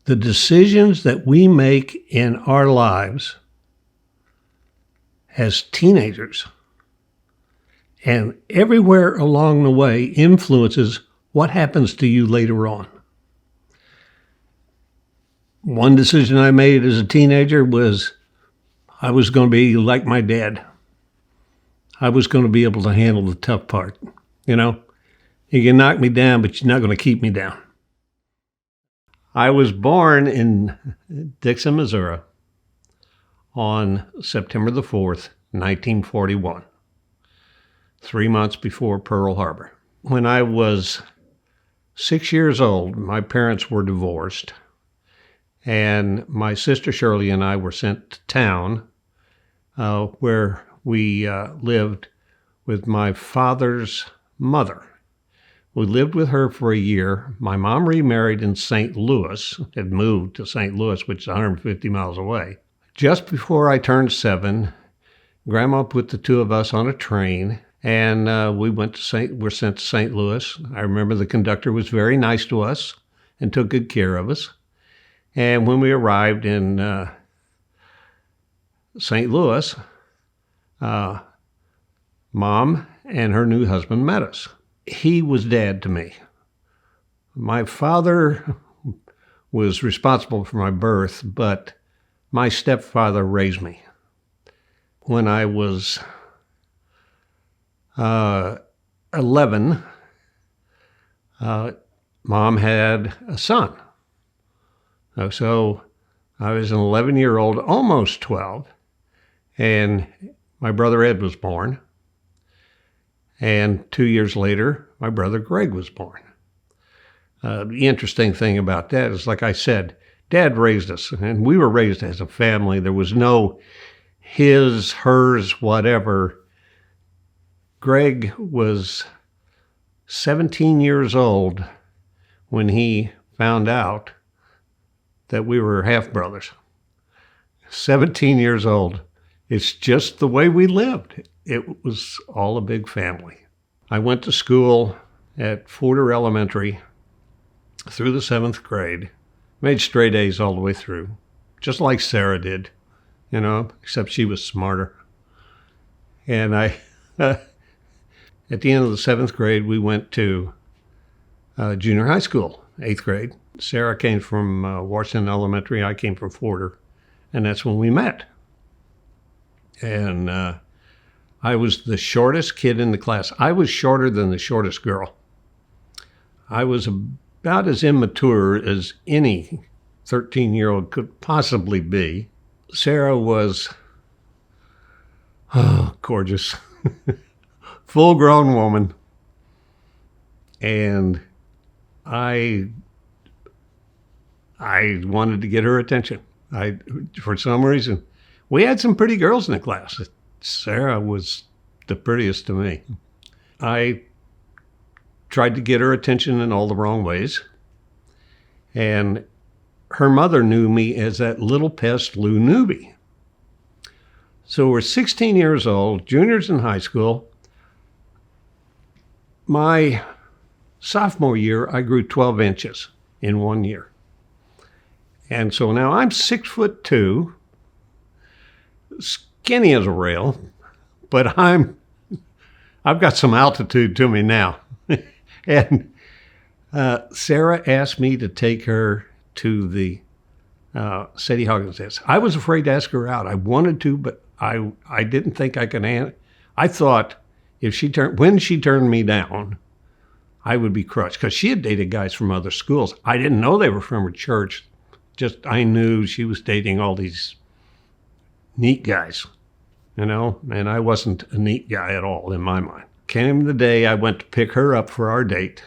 The decisions that we make in our lives as teenagers and everywhere along the way influences what happens to you later on. One decision I made as a teenager was I was going to be like my dad. I was going to be able to handle the tough part. You know, you can knock me down, but you're not going to keep me down. I was born in Dixon, Missouri on September the 4th, 1941, 3 months before Pearl Harbor. When I was 6 years old, my parents were divorced, and my sister Shirley and I were sent to town where we lived with my father's mother. We lived with her for a year. My mom remarried in St. Louis, had moved to St. Louis, which is 150 miles away. Just before I turned 7, Grandma put the two of us on a train, and we were sent to St. Louis. I remember the conductor was very nice to us and took good care of us. And when we arrived in St. Louis, Mom and her new husband met us. He was Dad to me. My father was responsible for my birth, but my stepfather raised me. When I was 11, Mom had a son. So I was an 11-year-old, almost 12, and my brother Ed was born. And 2 years later, my brother Greg was born. The interesting thing about that is, like I said, Dad raised us, and we were raised as a family. There was no his, hers, whatever. Greg was 17 years old when he found out that we were half-brothers. 17 years old. It's just the way we lived. It was all a big family. I went to school at Forder Elementary through the 7th grade, made straight A's all the way through, just like Sara did, you know, except she was smarter. And at the end of the 7th grade, we went to junior high school, 8th grade. Sara came from Washington Elementary, I came from Forder, and that's when we met. And I was the shortest kid in the class. I was shorter than the shortest girl. I was about as immature as any 13-year-old could possibly be. Sara was, gorgeous, full-grown woman. And I wanted to get her attention. For some reason, we had some pretty girls in the class. Sara was the prettiest to me. I tried to get her attention in all the wrong ways. And her mother knew me as that little pest, Lou Newby. So we're 16 years old, juniors in high school. My sophomore year, I grew 12 inches in 1 year. And so now I'm 6'2", skinny as a rail, but I've got some altitude to me now. And Sara asked me to take her to the Sadie Hawkins dance. I was afraid to ask her out. I wanted to, but I didn't think I could. I thought when she turned me down, I would be crushed, because she had dated guys from other schools. I didn't know they were from her church. Just I knew she was dating all these neat guys, you know, and I wasn't a neat guy at all in my mind. Came the day I went to pick her up for our date,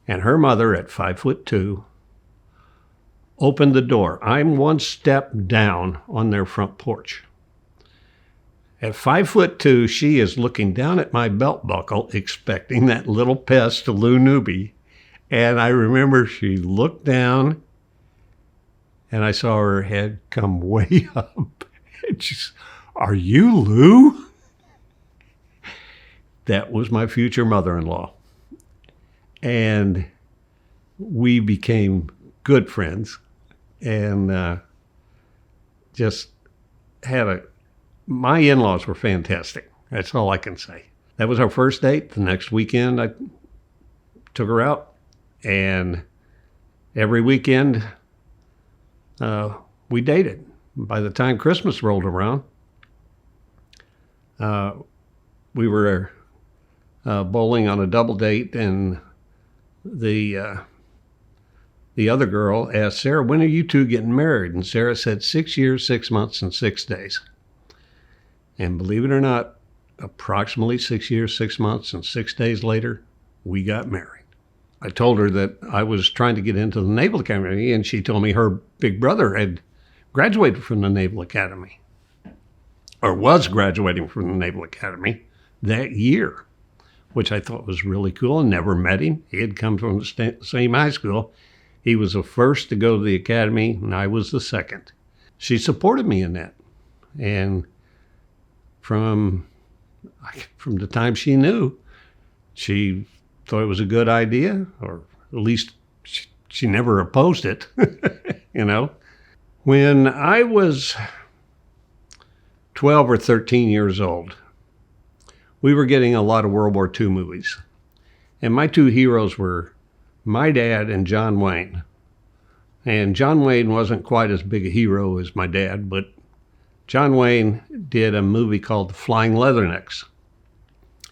and her mother, at 5'2", opened the door. I'm one step down on their front porch. At 5'2", she is looking down at my belt buckle, expecting that little pest, Lou Newby. And I remember she looked down, and I saw her head come way up. And she's, "Are you Lou?" That was my future mother-in-law. And we became good friends, and just my in-laws were fantastic. That's all I can say. That was our first date. The next weekend, I took her out, and every weekend we dated. By the time Christmas rolled around, we were bowling on a double date, and the other girl asked Sara, "When are you two getting married?" And Sara said, 6 years, 6 months, and 6 days. And believe it or not, approximately 6 years, 6 months, and 6 days later, we got married. I told her that I was trying to get into the Naval Academy, and she told me her big brother had graduated from the Naval Academy, or was graduating from the Naval Academy that year, which I thought was really cool. I never met him. He had come from the same high school. He was the first to go to the academy, and I was the second. She supported me in that. And from the time she knew, she thought it was a good idea, or at least she never opposed it, you know. When I was 12 or 13 years old, we were getting a lot of World War II movies. And my two heroes were my dad and John Wayne. And John Wayne wasn't quite as big a hero as my dad, but John Wayne did a movie called The Flying Leathernecks.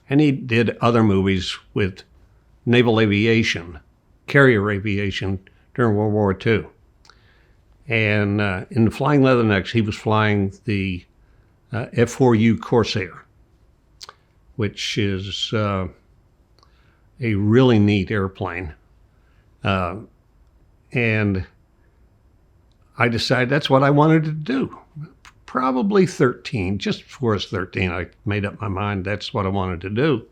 And he did other movies with naval aviation, carrier aviation during World War II. And in The Flying Leathernecks, he was flying the F-4U Corsair, which is a really neat airplane. And I decided that's what I wanted to do. Probably 13, just before I was 13, I made up my mind that's what I wanted to do.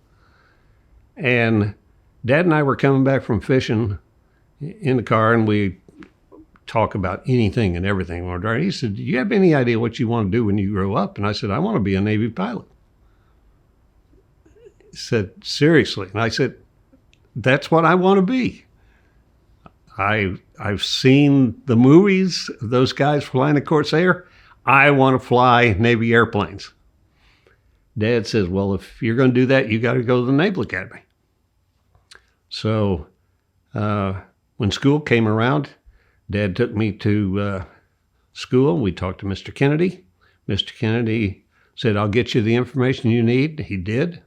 And Dad and I were coming back from fishing in the car, and we talk about anything and everything. He said, "Do you have any idea what you want to do when you grow up?" And I said, "I want to be a Navy pilot." He said, "Seriously?" And I said, "That's what I want to be. I've seen the movies of those guys flying a Corsair. I want to fly Navy airplanes." Dad says, "Well, if you're going to do that, you got to go to the Naval Academy." So when school came around, Dad took me to school. We talked to Mr. Kennedy. Mr. Kennedy said, "I'll get you the information you need." He did.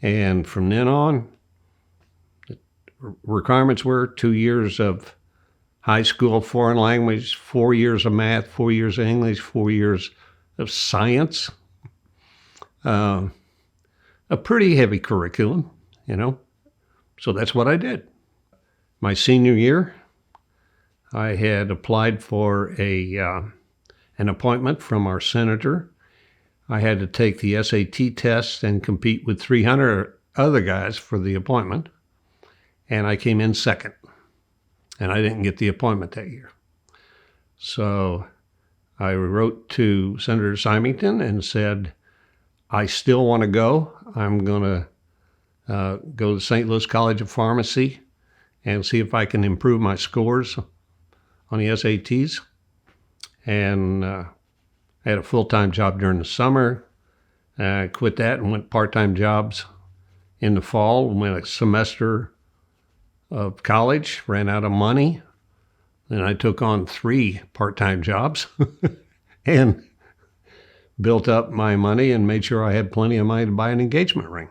And from then on, the requirements were 2 years of high school foreign language, 4 years of math, 4 years of English, 4 years of science. A pretty heavy curriculum, you know. So that's what I did. My senior year, I had applied for an appointment from our senator. I had to take the SAT test and compete with 300 other guys for the appointment, and I came in second, and I didn't get the appointment that year. So I wrote to Senator Symington and said, "I still want to go. I'm going to go to St. Louis College of Pharmacy and see if I can improve my scores on the SATs." And I had a full-time job during the summer. I quit that and went part-time jobs in the fall. Went a semester of college, ran out of money. Then I took on 3 part-time jobs and built up my money and made sure I had plenty of money to buy an engagement ring.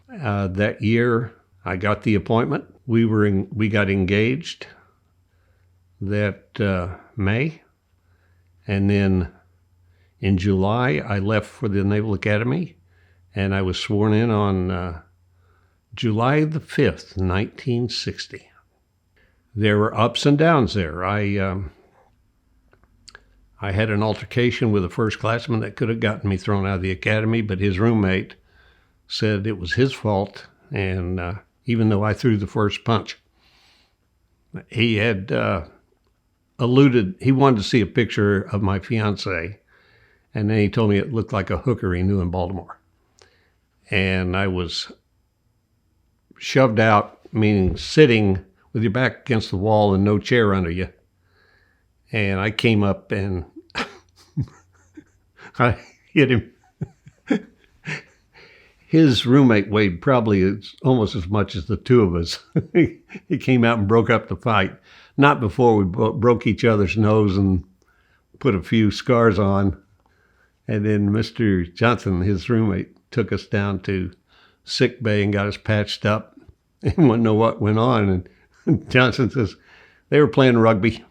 That year, I got the appointment. We got engaged that May. And then in July, I left for the Naval Academy, and I was sworn in on July the 5th, 1960. There were ups and downs there. I had an altercation with a first-classman that could have gotten me thrown out of the academy, but his roommate said it was his fault, and even though I threw the first punch, he had alluded, he wanted to see a picture of my fiance, and then he told me it looked like a hooker he knew in Baltimore. And I was shoved out, meaning sitting with your back against the wall and no chair under you. And I came up and I hit him. His roommate weighed probably almost as much as the two of us. He came out and broke up the fight. Not before we broke each other's nose and put a few scars on. And then Mr. Johnson, his roommate, took us down to sick bay and got us patched up. And wanted to know what went on. And Johnson says, they were playing rugby.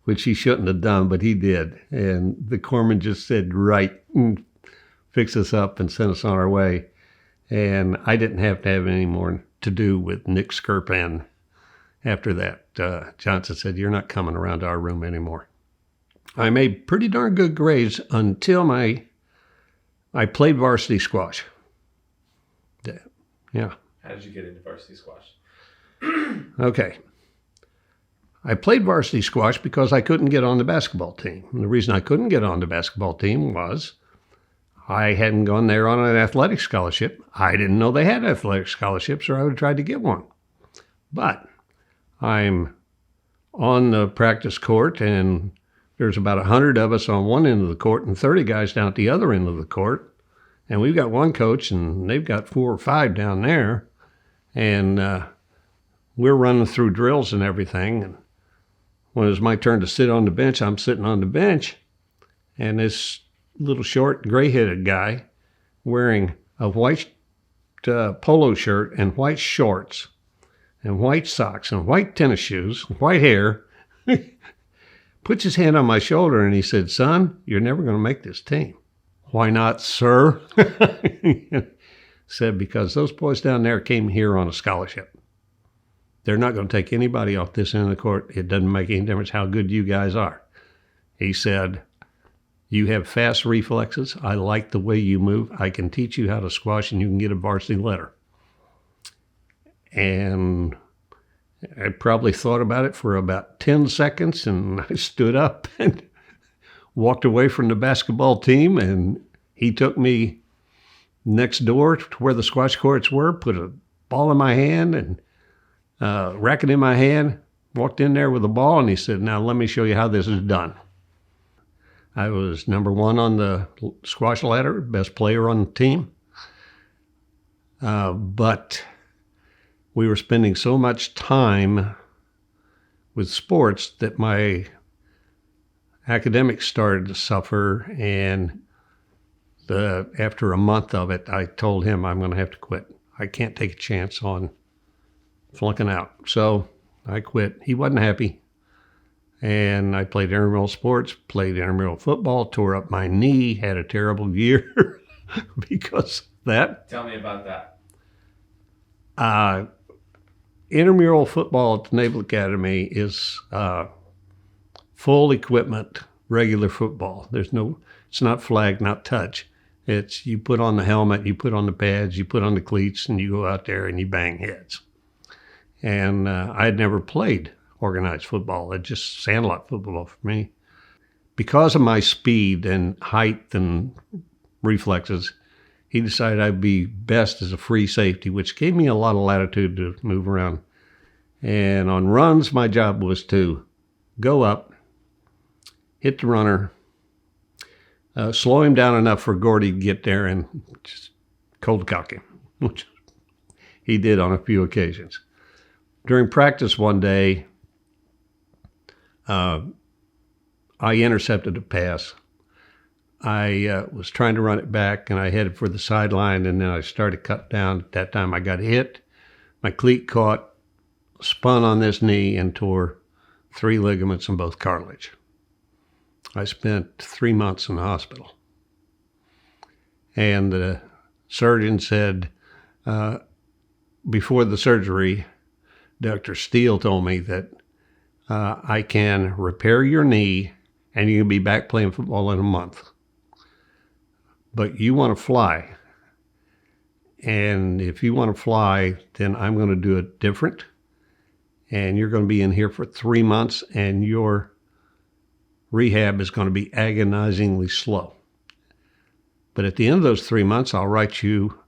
Which he shouldn't have done, but he did. And the corpsman just said, right, and fixed us up and sent us on our way. And I didn't have to have any more to do with Nick Skirpan after that. Johnson said, you're not coming around to our room anymore. I made pretty darn good grades until I played varsity squash. Yeah. How did you get into varsity squash? Okay. I played varsity squash because I couldn't get on the basketball team. And the reason I couldn't get on the basketball team was I hadn't gone there on an athletic scholarship. I didn't know they had athletic scholarships, or I would have tried to get one. But I'm on the practice court, and there's about 100 of us on one end of the court and 30 guys down at the other end of the court. And we've got one coach, and they've got 4 or 5 down there. And we're running through drills and everything. And when it was my turn to sit on the bench, I'm sitting on the bench. And this little short, gray-headed guy wearing a white polo shirt and white shorts and white socks and white tennis shoes, white hair, puts his hand on my shoulder and he said, son, you're never going to make this team. Why not, sir? Said, because those boys down there came here on a scholarship. They're not going to take anybody off this end of the court. It doesn't make any difference how good you guys are. He said, you have fast reflexes. I like the way you move. I can teach you how to squash and you can get a varsity letter. And I probably thought about it for about 10 seconds, and I stood up and walked away from the basketball team, and he took me next door to where the squash courts were, put a ball in my hand and racket in my hand, walked in there with a ball, and he said, now let me show you how this is done. I was number 1 on the squash ladder, best player on the team. But we were spending so much time with sports that my academics started to suffer, and after a month of it, I told him I'm going to have to quit. I can't take a chance on flunking out. So I quit. He wasn't happy. And I played intramural sports, played intramural football, tore up my knee, had a terrible year because of that. Tell me about that. Intramural football at the Naval Academy is full equipment, regular football. It's not flag, not touch. It's you put on the helmet, you put on the pads, you put on the cleats, and you go out there and you bang heads. And I had never played organized football. It just sandlot football for me. Because of my speed and height and reflexes, he decided I'd be best as a free safety, which gave me a lot of latitude to move around. And on runs, my job was to go up, hit the runner, slow him down enough for Gordy to get there and just cold cock him, which he did on a few occasions. During practice one day, I intercepted a pass. I was trying to run it back, and I headed for the sideline, and then I started cut down. At that time, I got hit. My cleat caught, spun on this knee, and tore 3 ligaments in both cartilage. I spent 3 months in the hospital. And the surgeon said, before the surgery, Dr. Steele told me that I can repair your knee and you can be back playing football in a month. But you want to fly. And if you want to fly, then I'm going to do it different. And you're going to be in here for 3 months, and your rehab is going to be agonizingly slow. But at the end of those 3 months, I'll write you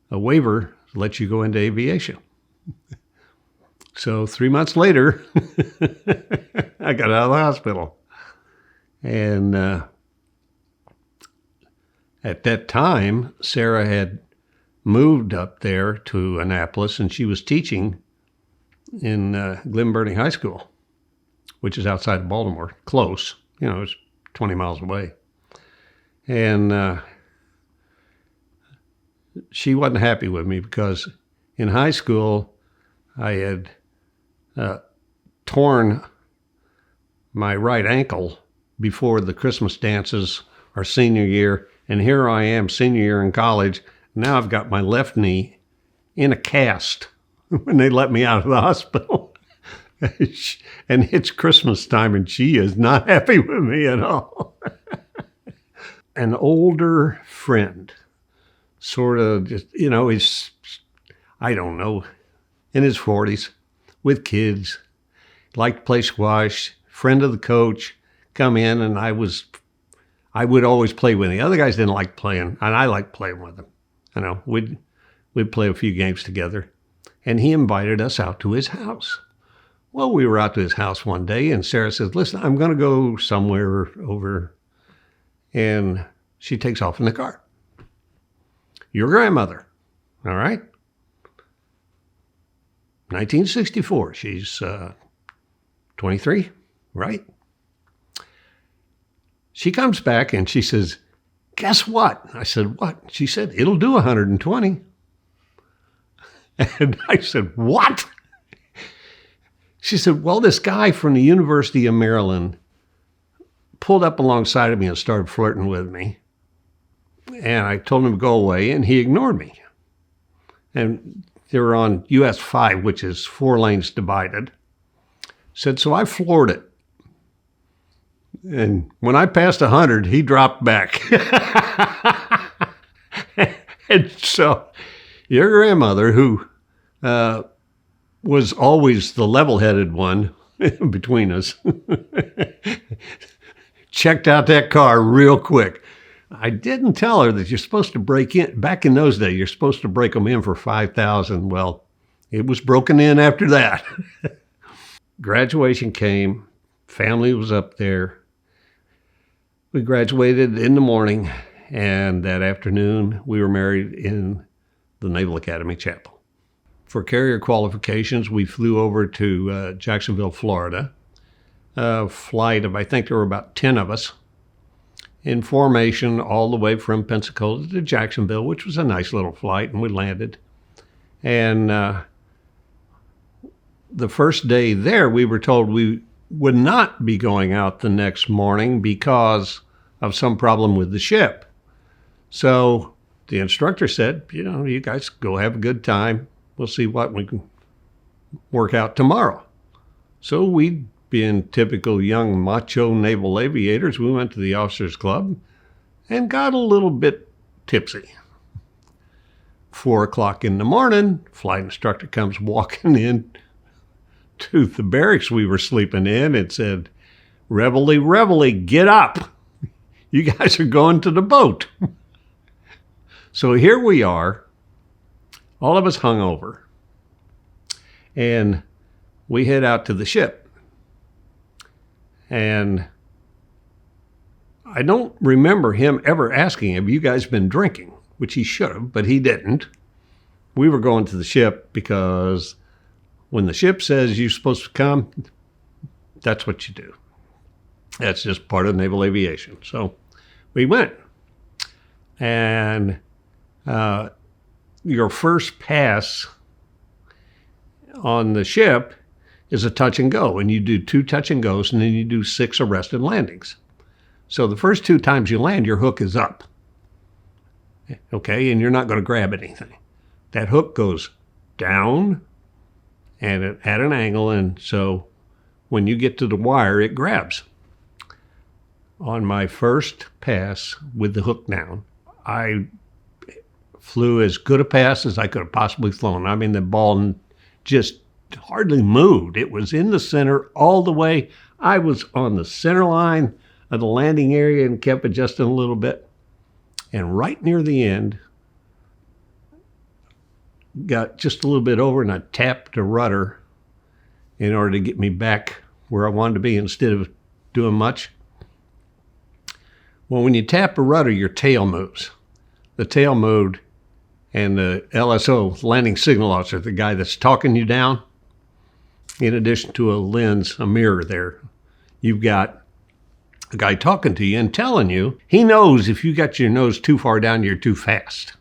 a waiver to let you go into aviation. So 3 months later, I got out of the hospital. And at that time, Sara had moved up there to Annapolis, and she was teaching in Glen Burnie High School, which is outside of Baltimore, close. It's 20 miles away. And she wasn't happy with me because in high school, I had torn my right ankle before the Christmas dances our senior year. And here I am, senior year in college. Now I've got my left knee in a cast when they let me out of the hospital. And it's Christmas time, and she is not happy with me at all. An older friend, sort of just, he's, I don't know, in his 40s, with kids, liked to play squash, friend of the coach, come in, and I would always play with him. The other guys didn't like playing, and I liked playing with them. We'd play a few games together, and he invited us out to his house. Well, we were out to his house one day, and Sara says, listen, I'm going to go somewhere over, and she takes off in the car. Your grandmother, all right? 1964, she's 23, right? She comes back and she says, guess what? I said, what? She said, it'll do 120. And I said, what? She said, well, this guy from the University of Maryland pulled up alongside of me and started flirting with me. And I told him to go away, and he ignored me. And they were on US 5, which is 4 lanes divided. Said, so I floored it. And when I passed 100, he dropped back. And so your grandmother, who was always the level-headed one between us, checked out that car real quick. I didn't tell her that you're supposed to break in. Back in those days, you're supposed to break them in for $5,000. Well, it was broken in after that. Graduation came. Family was up there. We graduated in the morning, and that afternoon we were married in the Naval Academy chapel. For carrier qualifications, we flew over to Jacksonville, Florida. A flight of, I think there were about 10 of us, in formation all the way from Pensacola to Jacksonville, which was a nice little flight, and we landed. And the first day there, we were told we would not be going out the next morning because of some problem with the ship. So the instructor said, you guys go have a good time. We'll see what we can work out tomorrow. So we, being typical young macho naval aviators, we went to the officers' club and got a little bit tipsy. 4 o'clock in the morning, flight instructor comes walking in to the barracks we were sleeping in and said, reveille, reveille, get up. You guys are going to the boat. So here we are, all of us hungover, and we head out to the ship. And I don't remember him ever asking, have you guys been drinking? Which he should have, but he didn't. We were going to the ship because when the ship says you're supposed to come, that's what you do. That's just part of naval aviation. So we went. And your first pass on the ship is a touch and go. And you do 2 touch and goes, and then you do 6 arrested landings. So the first 2 times you land, your hook is up. Okay, and you're not going to grab anything. That hook goes down and at an angle, and so when you get to the wire, it grabs. On my first pass with the hook down, I flew as good a pass as I could have possibly flown. I mean, the ball just hardly moved. It was in the center all the way. I was on the center line of the landing area and kept adjusting a little bit. And right near the end, got just a little bit over, and I tapped the rudder, in order to get me back where I wanted to be instead of doing much. Well, when you tap a rudder, your tail moves. The tail moved, and the LSO, landing signal officer, the guy that's talking you down, in addition to a lens, a mirror there, you've got a guy talking to you and telling you, he knows if you got your nose too far down, you're too fast.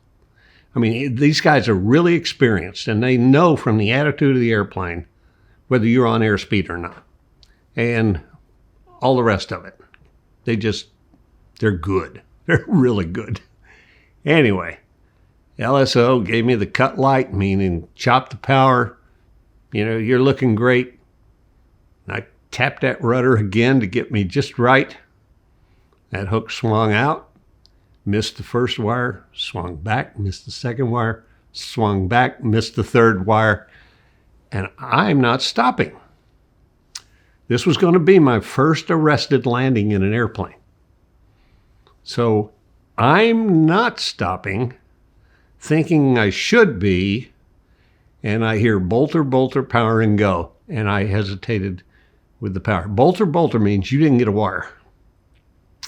I mean, these guys are really experienced, and they know from the attitude of the airplane whether you're on airspeed or not, and all the rest of it. They're good. They're really good. Anyway, LSO gave me the cut light, meaning chop the power. You know, you're looking great. I tapped that rudder again to get me just right. That hook swung out, missed the first wire, swung back, missed the second wire, swung back, missed the third wire, and I'm not stopping. This was going to be my first arrested landing in an airplane. So I'm not stopping, thinking I should be, and I hear bolter, bolter, power and go, and I hesitated with the power. Bolter, bolter means you didn't get a wire.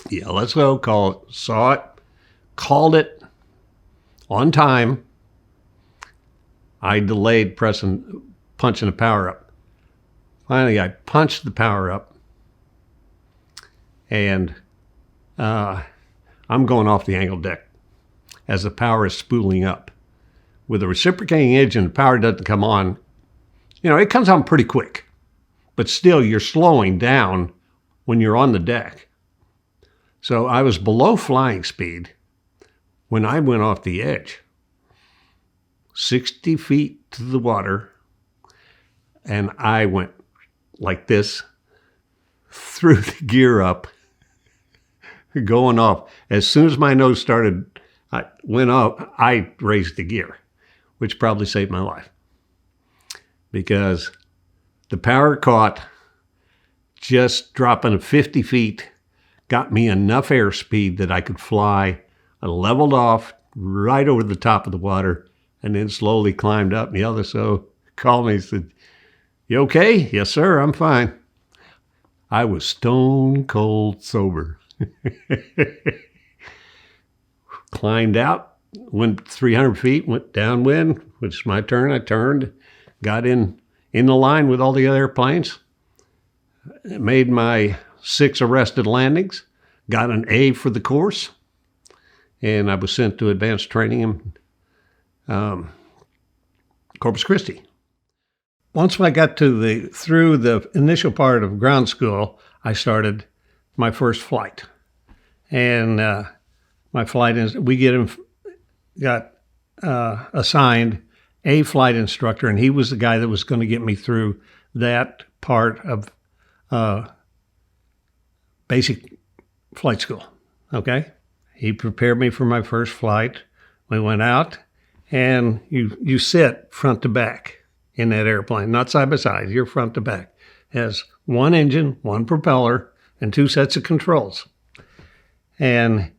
Yeah, let's go, saw it, called it on time. I delayed punching the power up. Finally, I punched the power up, and I'm going off the angle deck as the power is spooling up. With a reciprocating engine, the power doesn't come on. You know, it comes on pretty quick, but still you're slowing down when you're on the deck. So I was below flying speed when I went off the edge, 60 feet to the water, and I went like this, threw the gear up, going off. As soon as my nose went up, I raised the gear, which probably saved my life, because the power caught, just dropping 50 feet, got me enough airspeed that I could fly. I leveled off right over the top of the water and then slowly climbed up. And the LSO called me and said, "You okay?" "Yes, sir, I'm fine." I was stone cold sober. Climbed out, went 300 feet, went downwind, which is my turn. I turned, got in the line with all the other airplanes, made my 6 arrested landings, got an A for the course, and I was sent to advanced training in Corpus Christi. Once I got through the initial part of ground school, I started my first flight. And my flight is, got assigned a flight instructor, and he was the guy that was going to get me through that part of basic flight school. Okay? He prepared me for my first flight. We went out, and you sit front to back in that airplane, not side by side. You're front to back. It has one engine, one propeller, and 2 sets of controls. And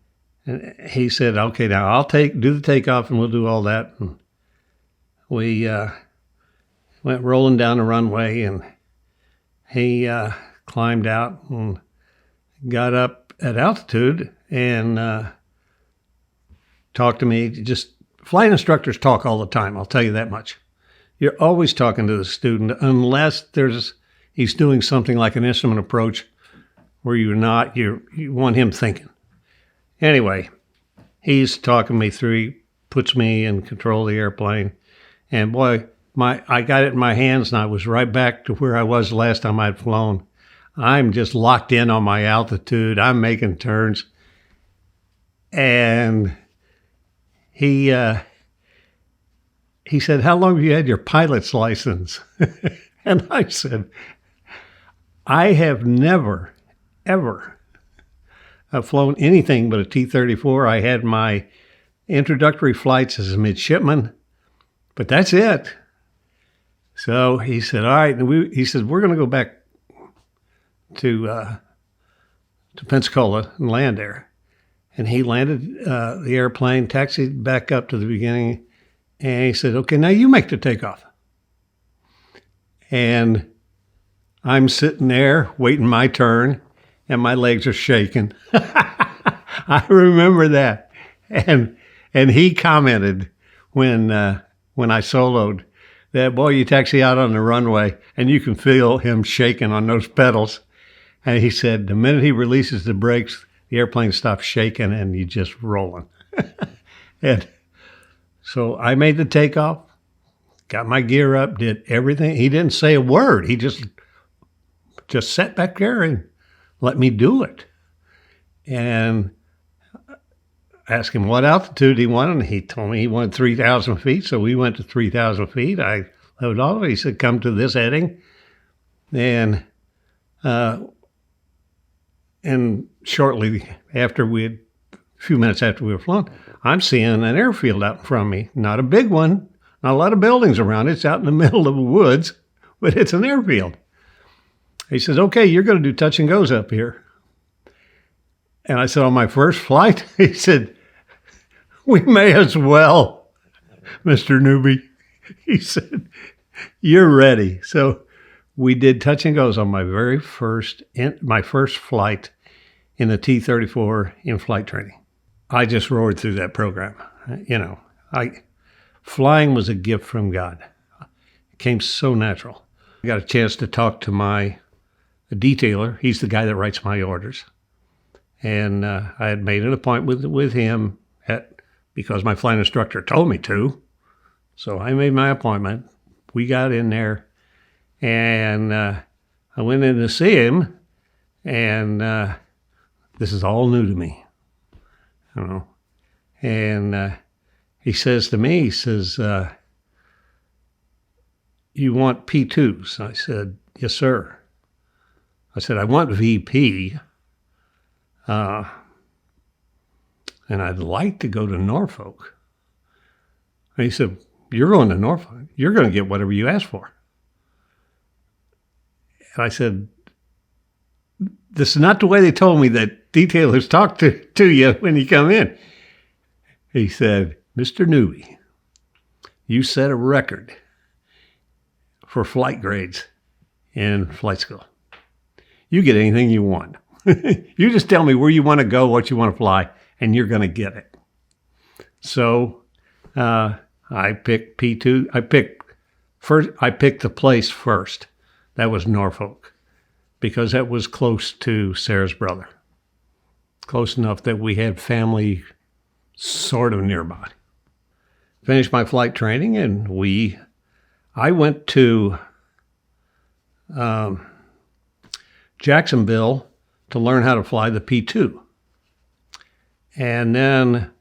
he said, "Okay, now I'll do the takeoff, and we'll do all that." And we went rolling down the runway, and he climbed out and got up at altitude and talked to me. Just flight instructors talk all the time, I'll tell you that much. You're always talking to the student unless he's doing something like an instrument approach where you want him thinking. Anyway, he's talking me through, he puts me in control of the airplane, and boy, I got it in my hands, and I was right back to where I was the last time I'd flown. I'm just locked in on my altitude. I'm making turns, and he said, "How long have you had your pilot's license?" And I said, "I have never, ever flown anything but a T-34. I had my introductory flights as a midshipman, but that's it." So he said, "All right." And he said, "We're going to go back to Pensacola and land there." And he landed the airplane, taxied back up to the beginning, and he said, "Okay, now you make the takeoff." And I'm sitting there waiting my turn, and my legs are shaking. I remember that. And he commented when I soloed that, boy, you taxi out on the runway, and you can feel him shaking on those pedals. And he said the minute he releases the brakes, the airplane stops shaking, and you just rolling. And so I made the takeoff, got my gear up, did everything. He didn't say a word. He just sat back there and let me do it. And asked him what altitude he wanted, and he told me he wanted 3,000 feet, so we went to 3,000 feet. I loaded off. He said, come to this heading. And shortly after a few minutes after we were flown, I'm seeing an airfield out in front of me. Not a big one, not a lot of buildings around. It's out in the middle of the woods, but it's an airfield. He says, okay, you're going to do touch and goes up here. And I said, on my first flight? He said, we may as well, Mr. Newby. He said, you're ready. So we did touch and goes on my first flight in the T-34 in flight training. I just roared through that program. Flying was a gift from God. It came so natural. I got a chance to talk to my detailer. He's the guy that writes my orders. And I had made an appointment with him because my flight instructor told me to. So I made my appointment. We got in there, and I went in to see him, and this is all new to me. And he says to me, you want P2s? I said, yes, sir. I said, I want VP. And I'd like to go to Norfolk. And he said, you're going to Norfolk. You're going to get whatever you ask for. And I said, this is not the way they told me that detailers talk to you when you come in. He said, Mr. Newby, you set a record for flight grades in flight school. You get anything you want. You just tell me where you want to go, what you want to fly, and you're going to get it. So I picked P2. I picked the place first. That was Norfolk, because that was close to Sara's brother. Close enough that we had family sort of nearby. Finished my flight training, and I went to Jacksonville to learn how to fly the P2. And then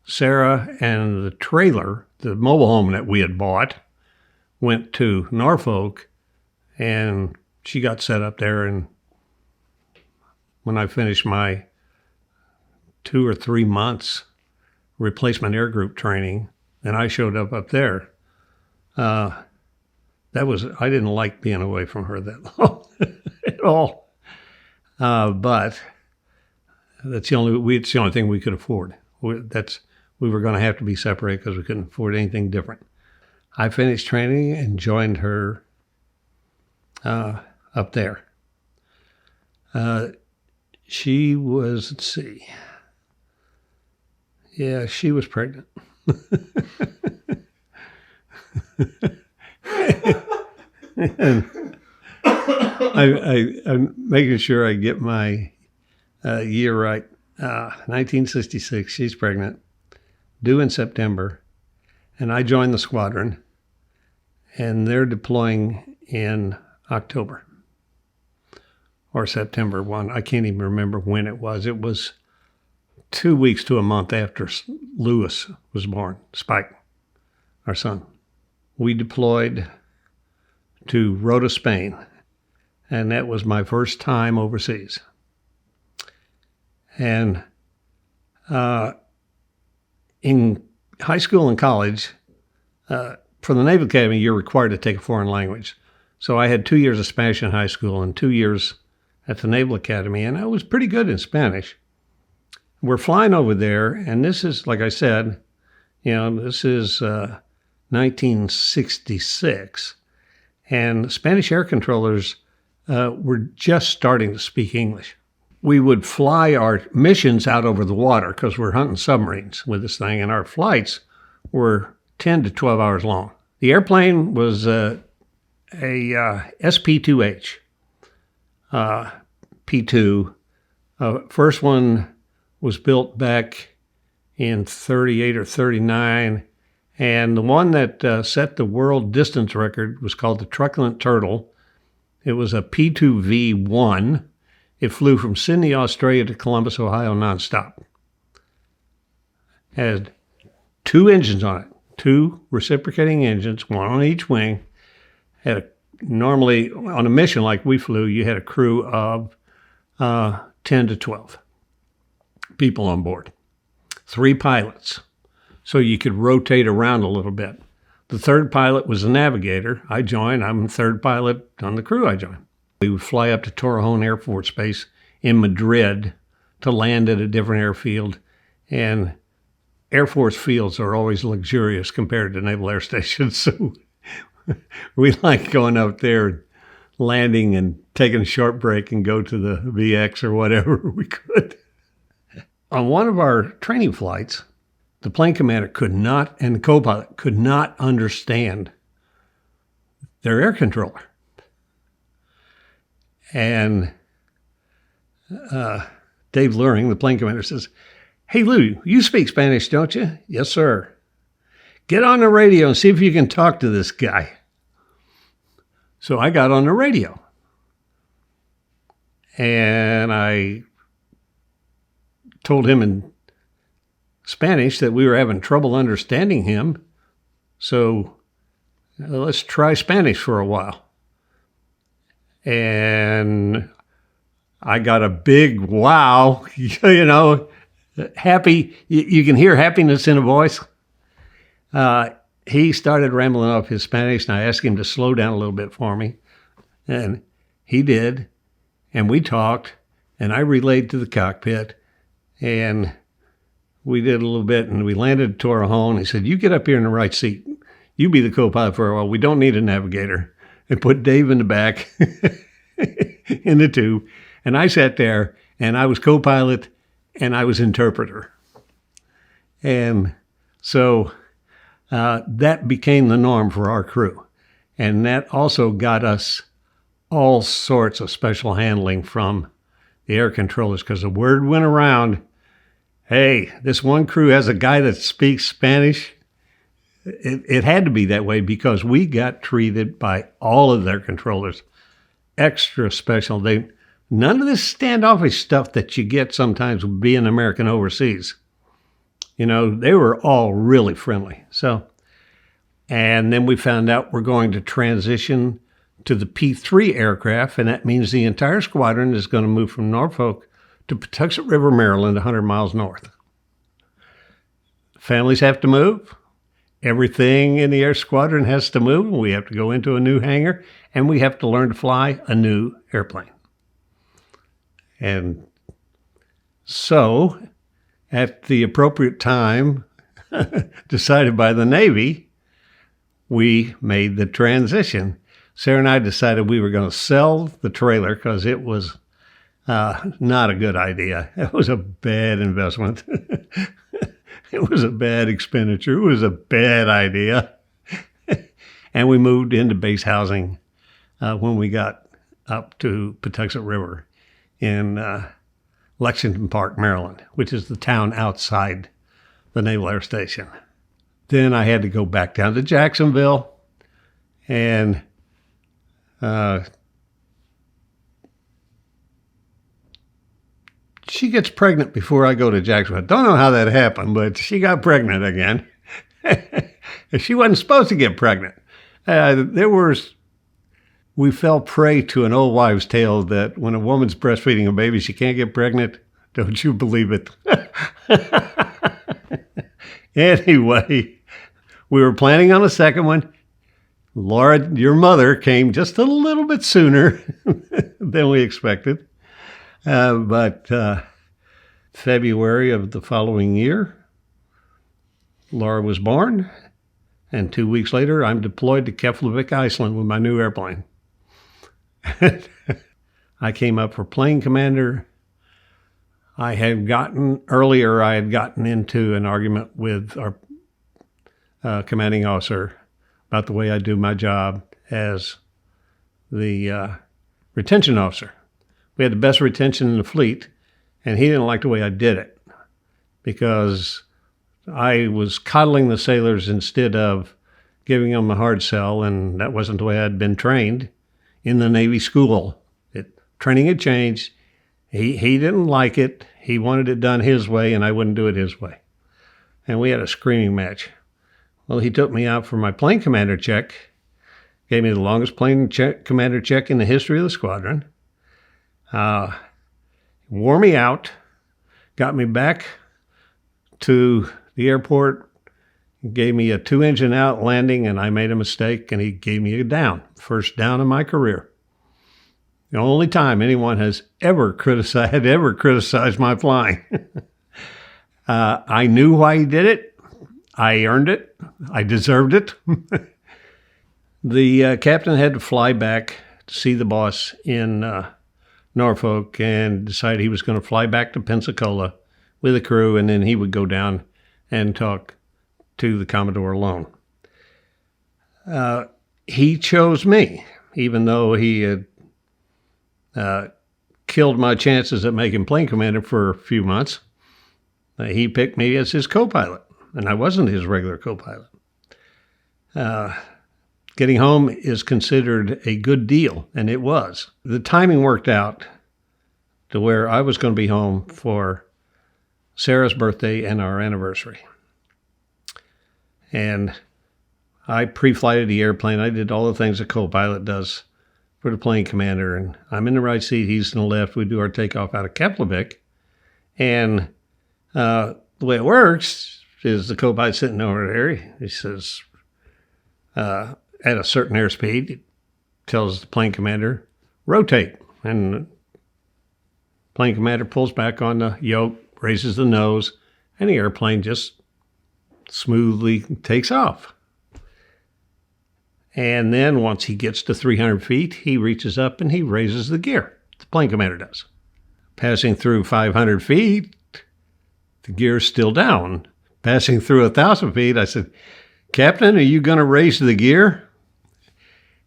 Sara and the trailer, the mobile home that we had bought, went to Norfolk, and she got set up there. And when I finished my 2 or 3 months replacement air group training, then I showed up there. I didn't like being away from her that long at all. But it's the only thing we could afford. We were going to have to be separated because we couldn't afford anything different. I finished training and joined her up there. She was, let's see. Yeah, she was pregnant. And I'm making sure I get my year right. 1966, she's pregnant, due in September, and I joined the squadron, and they're deploying in October or September 1. I can't even remember when it was. It was 2 weeks to a month after Lewis was born, Spike, our son. We deployed to Rota, Spain, and that was my first time overseas. And in high school and college, for the Naval Academy, you're required to take a foreign language. So I had 2 years of Spanish in high school and 2 years at the Naval Academy, and I was pretty good in Spanish. We're flying over there, and this is, like I said, this is 1966, and Spanish air controllers were just starting to speak English. We would fly our missions out over the water because we're hunting submarines with this thing, and our flights were 10 to 12 hours long. The airplane was a SP-2H, P2. First one was built back in 38 or 39, and the one that set the world distance record was called the Truculent Turtle. It was a P2V1. It flew from Sydney, Australia to Columbus, Ohio nonstop. Had 2 engines on it, 2 reciprocating engines, 1 on each wing. Normally, on a mission like we flew, you had a crew of 10 to 12 people on board. 3 pilots, so you could rotate around a little bit. The third pilot was a navigator. I joined. I'm the third pilot on the crew I joined. We would fly up to Torrejon Air Force Base in Madrid to land at a different airfield. And Air Force fields are always luxurious compared to naval air stations. So we like going up there, landing and taking a short break and go to the VX or whatever we could. On one of our training flights, the plane commander could not, and the co-pilot could not understand their air controller. And Dave Luring, the plane commander, says, "Hey, Lou, you speak Spanish, don't you?" "Yes, sir." "Get on the radio and see if you can talk to this guy." So I got on the radio. And I told him in Spanish that we were having trouble understanding him. So let's try Spanish for a while. And I got a big wow, happy. You can hear happiness in a voice. He started rambling off his Spanish, and I asked him to slow down a little bit for me. And he did. And we talked, and I relayed to the cockpit. And we did a little bit, and we landed at Torrejon. He said, "You get up here in the right seat. You be the co-pilot for a while. We don't need a navigator." And put Dave in the back in the tube. And I sat there, and I was co-pilot, and I was interpreter. And so that became the norm for our crew. And that also got us all sorts of special handling from the air controllers, because the word went around, hey, this one crew has a guy that speaks Spanish. It had to be that way because we got treated by all of their controllers extra special. None of this standoffish stuff that you get sometimes being American overseas. They were all really friendly. And then we found out we're going to transition to the P3 aircraft, and that means the entire squadron is going to move from Norfolk to Patuxent River, Maryland, 100 miles north. Families have to move. Everything in the air squadron has to move. We have to go into a new hangar, and we have to learn to fly a new airplane. And so, at the appropriate time, decided by the Navy, we made the transition. Sara and I decided we were going to sell the trailer because it was not a good idea. It was a bad investment. It was a bad expenditure. It was a bad idea. And we moved into base housing when we got up to Patuxent River in Lexington Park, Maryland, which is the town outside the Naval Air Station. Then I had to go back down to Jacksonville, and she gets pregnant before I go to Jacksonville. Don't know how that happened, but she got pregnant again. She wasn't supposed to get pregnant. We fell prey to an old wives' tale that when a woman's breastfeeding a baby, she can't get pregnant. Don't you believe it? Anyway, we were planning on a second one. Laura, your mother, came just a little bit sooner than we expected. But February of the following year, Laura was born, and 2 weeks later, I'm deployed to Keflavik, Iceland with my new airplane. I came up for plane commander. I had gotten into an argument with our commanding officer about the way I do my job as the retention officer. We had the best retention in the fleet, and he didn't like the way I did it because I was coddling the sailors instead of giving them a hard sell, and that wasn't the way I'd been trained in the Navy school. Training had changed. He didn't like it. He wanted it done his way, and I wouldn't do it his way. And we had a screaming match. Well, he took me out for my plane commander check, gave me the longest plane commander check in the history of the squadron, wore me out, got me back to the airport, gave me a 2-engine out landing, and I made a mistake, and he gave me a down, first down in my career. The only time anyone has ever criticized my flying. I knew why he did it. I earned it. I deserved it. The captain had to fly back to see the boss in Norfolk and decided he was going to fly back to Pensacola with the crew, and then he would go down and talk to the Commodore alone. He chose me, even though he had killed my chances at making plane commander for a few months. He picked me as his co-pilot, and I wasn't his regular co-pilot. Getting home is considered a good deal, and it was. The timing worked out to where I was going to be home for Sara's birthday and our anniversary. And I pre-flighted the airplane. I did all the things a co-pilot does for the plane commander, and I'm in the right seat, he's in the left. We do our takeoff out of Keflavik, and the way it works is the co-pilot sitting over there. He says, at a certain airspeed, it tells the plane commander, rotate, and the plane commander pulls back on the yoke, raises the nose, and the airplane just smoothly takes off. And then once he gets to 300 feet, he reaches up and he raises the gear. The plane commander does. Passing through 500 feet, the gear's still down. Passing through 1,000 feet, I said, Captain, are you going to raise the gear?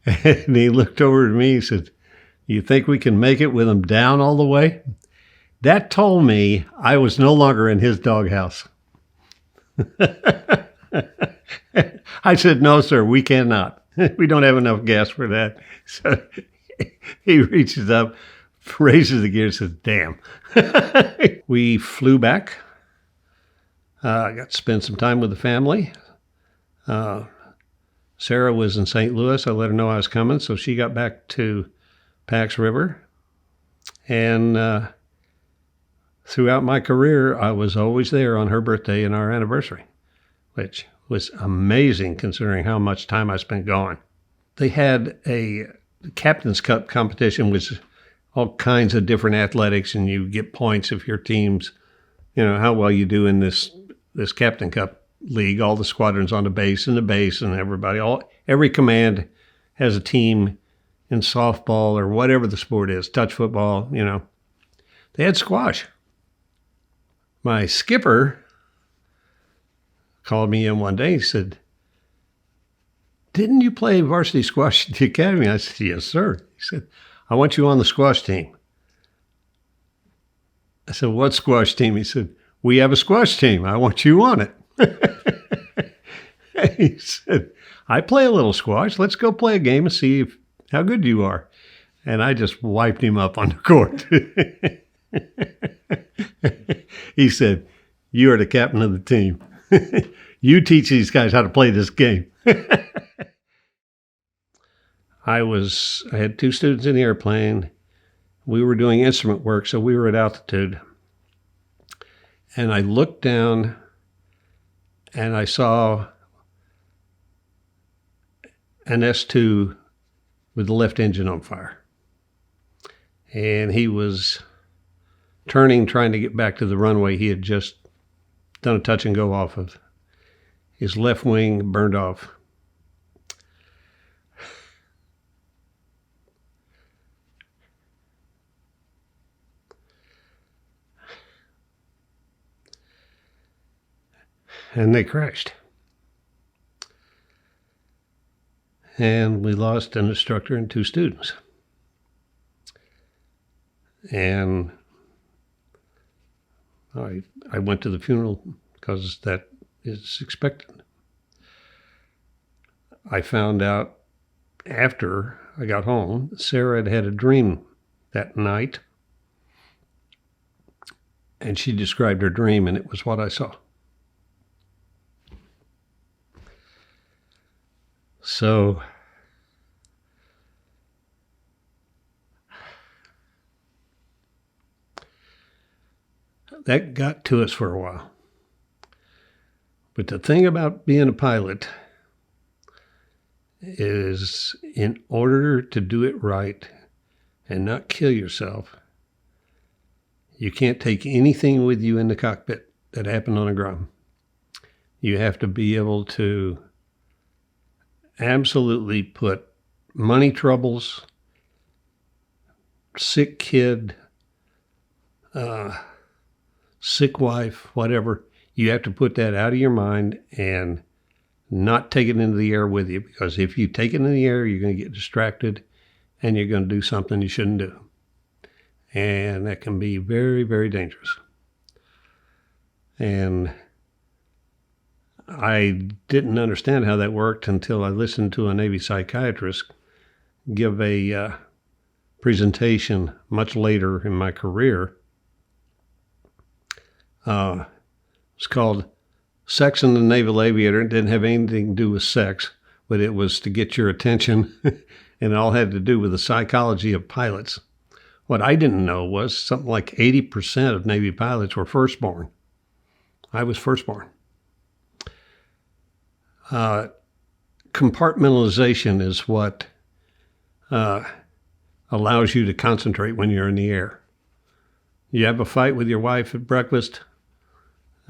And he looked over at me and said, you think we can make it with them down all the way? That told me I was no longer in his doghouse. I said, no, sir, we cannot. We don't have enough gas for that. So he reaches up, raises the gear, and says, damn. We flew back. I got to spend some time with the family. Sara was in St. Louis. I let her know I was coming, so she got back to Pax River. And throughout my career, I was always there on her birthday and our anniversary, which was amazing considering how much time I spent gone. They had a Captain's Cup competition, which is all kinds of different athletics, and you get points if your team's, how well you do in this Captain Cup league. All the squadrons on the base and everybody, every command has a team in softball or whatever the sport is, touch football, They had squash. My skipper called me in one day. He said, didn't you play varsity squash at the academy? I said, yes, sir. He said, I want you on the squash team. I said, what squash team? He said, we have a squash team. I want you on it. He said, I play a little squash. Let's go play a game and see how good you are. And I just wiped him up on the court. He said, you are the captain of the team. You teach these guys how to play this game. I had 2 students in the airplane. We were doing instrument work, so we were at altitude. And I looked down and I saw an S2 with the left engine on fire. And he was turning, trying to get back to the runway he had just done a touch and go off of. His left wing burned off. and they crashed. And we lost an instructor and 2 students. And I went to the funeral because that is expected. I found out after I got home, Sara had had a dream that night. And she described her dream, and it was what I saw. So that got to us for a while. But the thing about being a pilot is, in order to do it right and not kill yourself, you can't take anything with you in the cockpit that happened on the ground. You have to be able to absolutely put money troubles, sick kid, sick wife, whatever. You have to put that out of your mind and not take it into the air with you, because if you take it in the air, you're going to get distracted and you're going to do something you shouldn't do. And that can be very, very dangerous. And I didn't understand how that worked until I listened to a Navy psychiatrist give a presentation much later in my career. It's called Sex and the Naval Aviator. It didn't have anything to do with sex, but it was to get your attention, and it all had to do with the psychology of pilots. What I didn't know was something like 80% of Navy pilots were firstborn. I was firstborn. Compartmentalization is what allows you to concentrate when you're in the air. You have a fight with your wife at breakfast.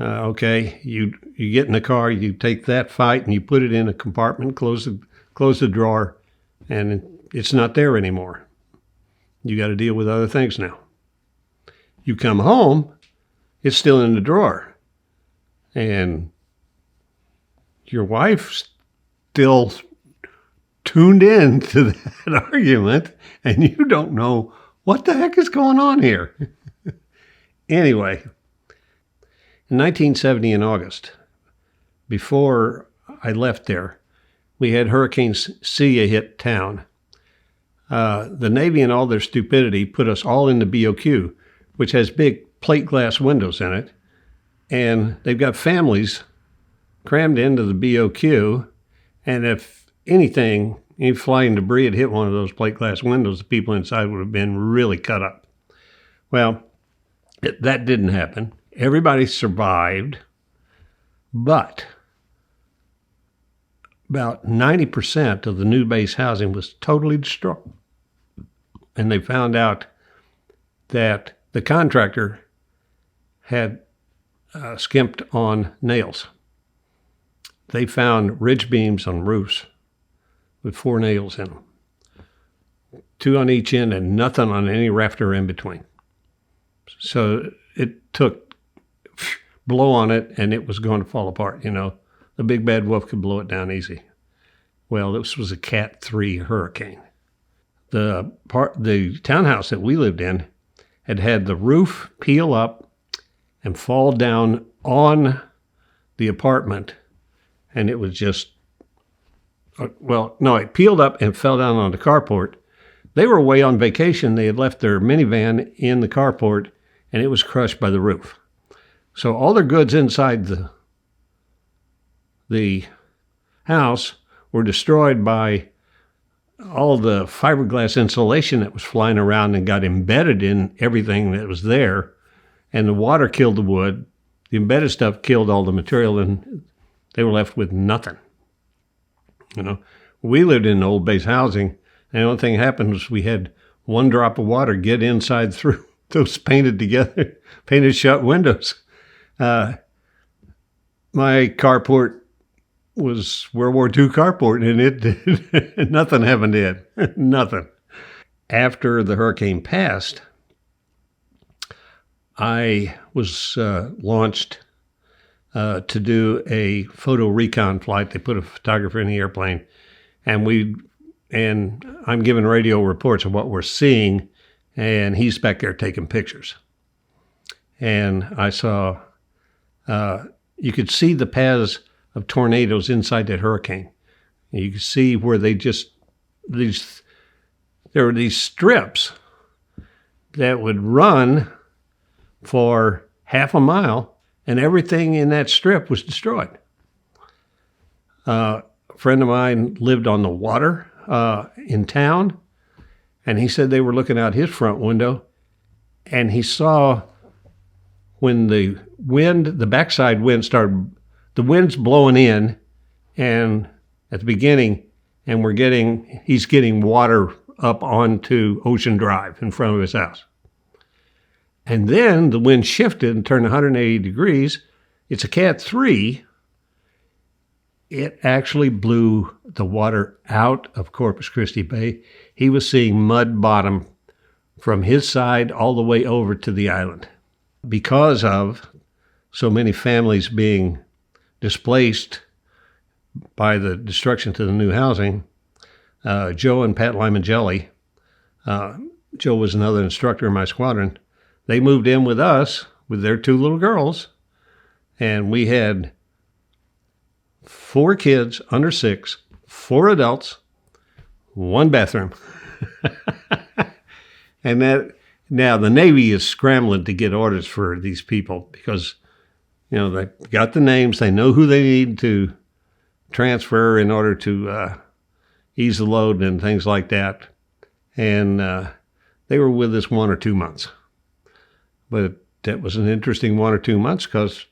Okay, you get in the car, you take that fight and you put it in a compartment, close the drawer, and it's not there anymore. You got to deal with other things now. You come home, it's still in the drawer. And your wife still tuned in to that argument, and you don't know what the heck is going on here. Anyway, in 1970 in August, before I left there, we had Hurricane Celia hit town. The Navy, in all their stupidity, put us all in the BOQ, which has big plate glass windows in it. And they've got families crammed into the BOQ. And if anything, any flying debris had hit one of those plate glass windows, the people inside would have been really cut up. Well, that didn't happen. Everybody survived. But about 90% of the new base housing was totally destroyed. And they found out that the contractor had skimped on nails. They found ridge beams on roofs with 4 nails in them, 2 on each end and nothing on any rafter in between. So it took blow on it and it was going to fall apart. You know, the big bad wolf could blow it down easy. Well, this was a Cat 3 hurricane. The townhouse that we lived in had the roof peel up and fall down on the apartment, and it was just, it peeled up and fell down on the carport. They were away on vacation. They had left their minivan in the carport, and it was crushed by the roof. So all their goods inside the house were destroyed by all the fiberglass insulation that was flying around and got embedded in everything that was there. And the water killed the wood. The embedded stuff killed all the material, and they were left with nothing. You know, we lived in old base housing, and the only thing that happened was we had 1 drop of water get inside through those painted shut windows. My carport was World War II carport, and it did nothing happened to it. Nothing. After the hurricane passed, I was launched to do a photo recon flight. They put a photographer in the airplane, and I'm giving radio reports of what we're seeing, and he's back there taking pictures. And I saw, you could see the paths of tornadoes inside that hurricane. You could see where there were these strips that would run for half a mile, and everything in that strip was destroyed. A friend of mine lived on the water in town, and he said they were looking out his front window, and he saw when the backside wind started, the wind's blowing in, and at the beginning, and he's getting water up onto Ocean Drive in front of his house. And then the wind shifted and turned 180 degrees. It's a Cat 3. It actually blew the water out of Corpus Christi Bay. He was seeing mud bottom from his side all the way over to the island. Because of so many families being displaced by the destruction to the new housing, Joe and Pat Limongelli, Joe was another instructor in my squadron, they moved in with us with their 2 little girls, and we had 4 kids under 6, 4 adults, 1 bathroom. And now the Navy is scrambling to get orders for these people because, they got the names, they know who they need to transfer in order to ease the load and things like that. And they were with us 1 or 2 months. But that was an interesting 1 or 2 months because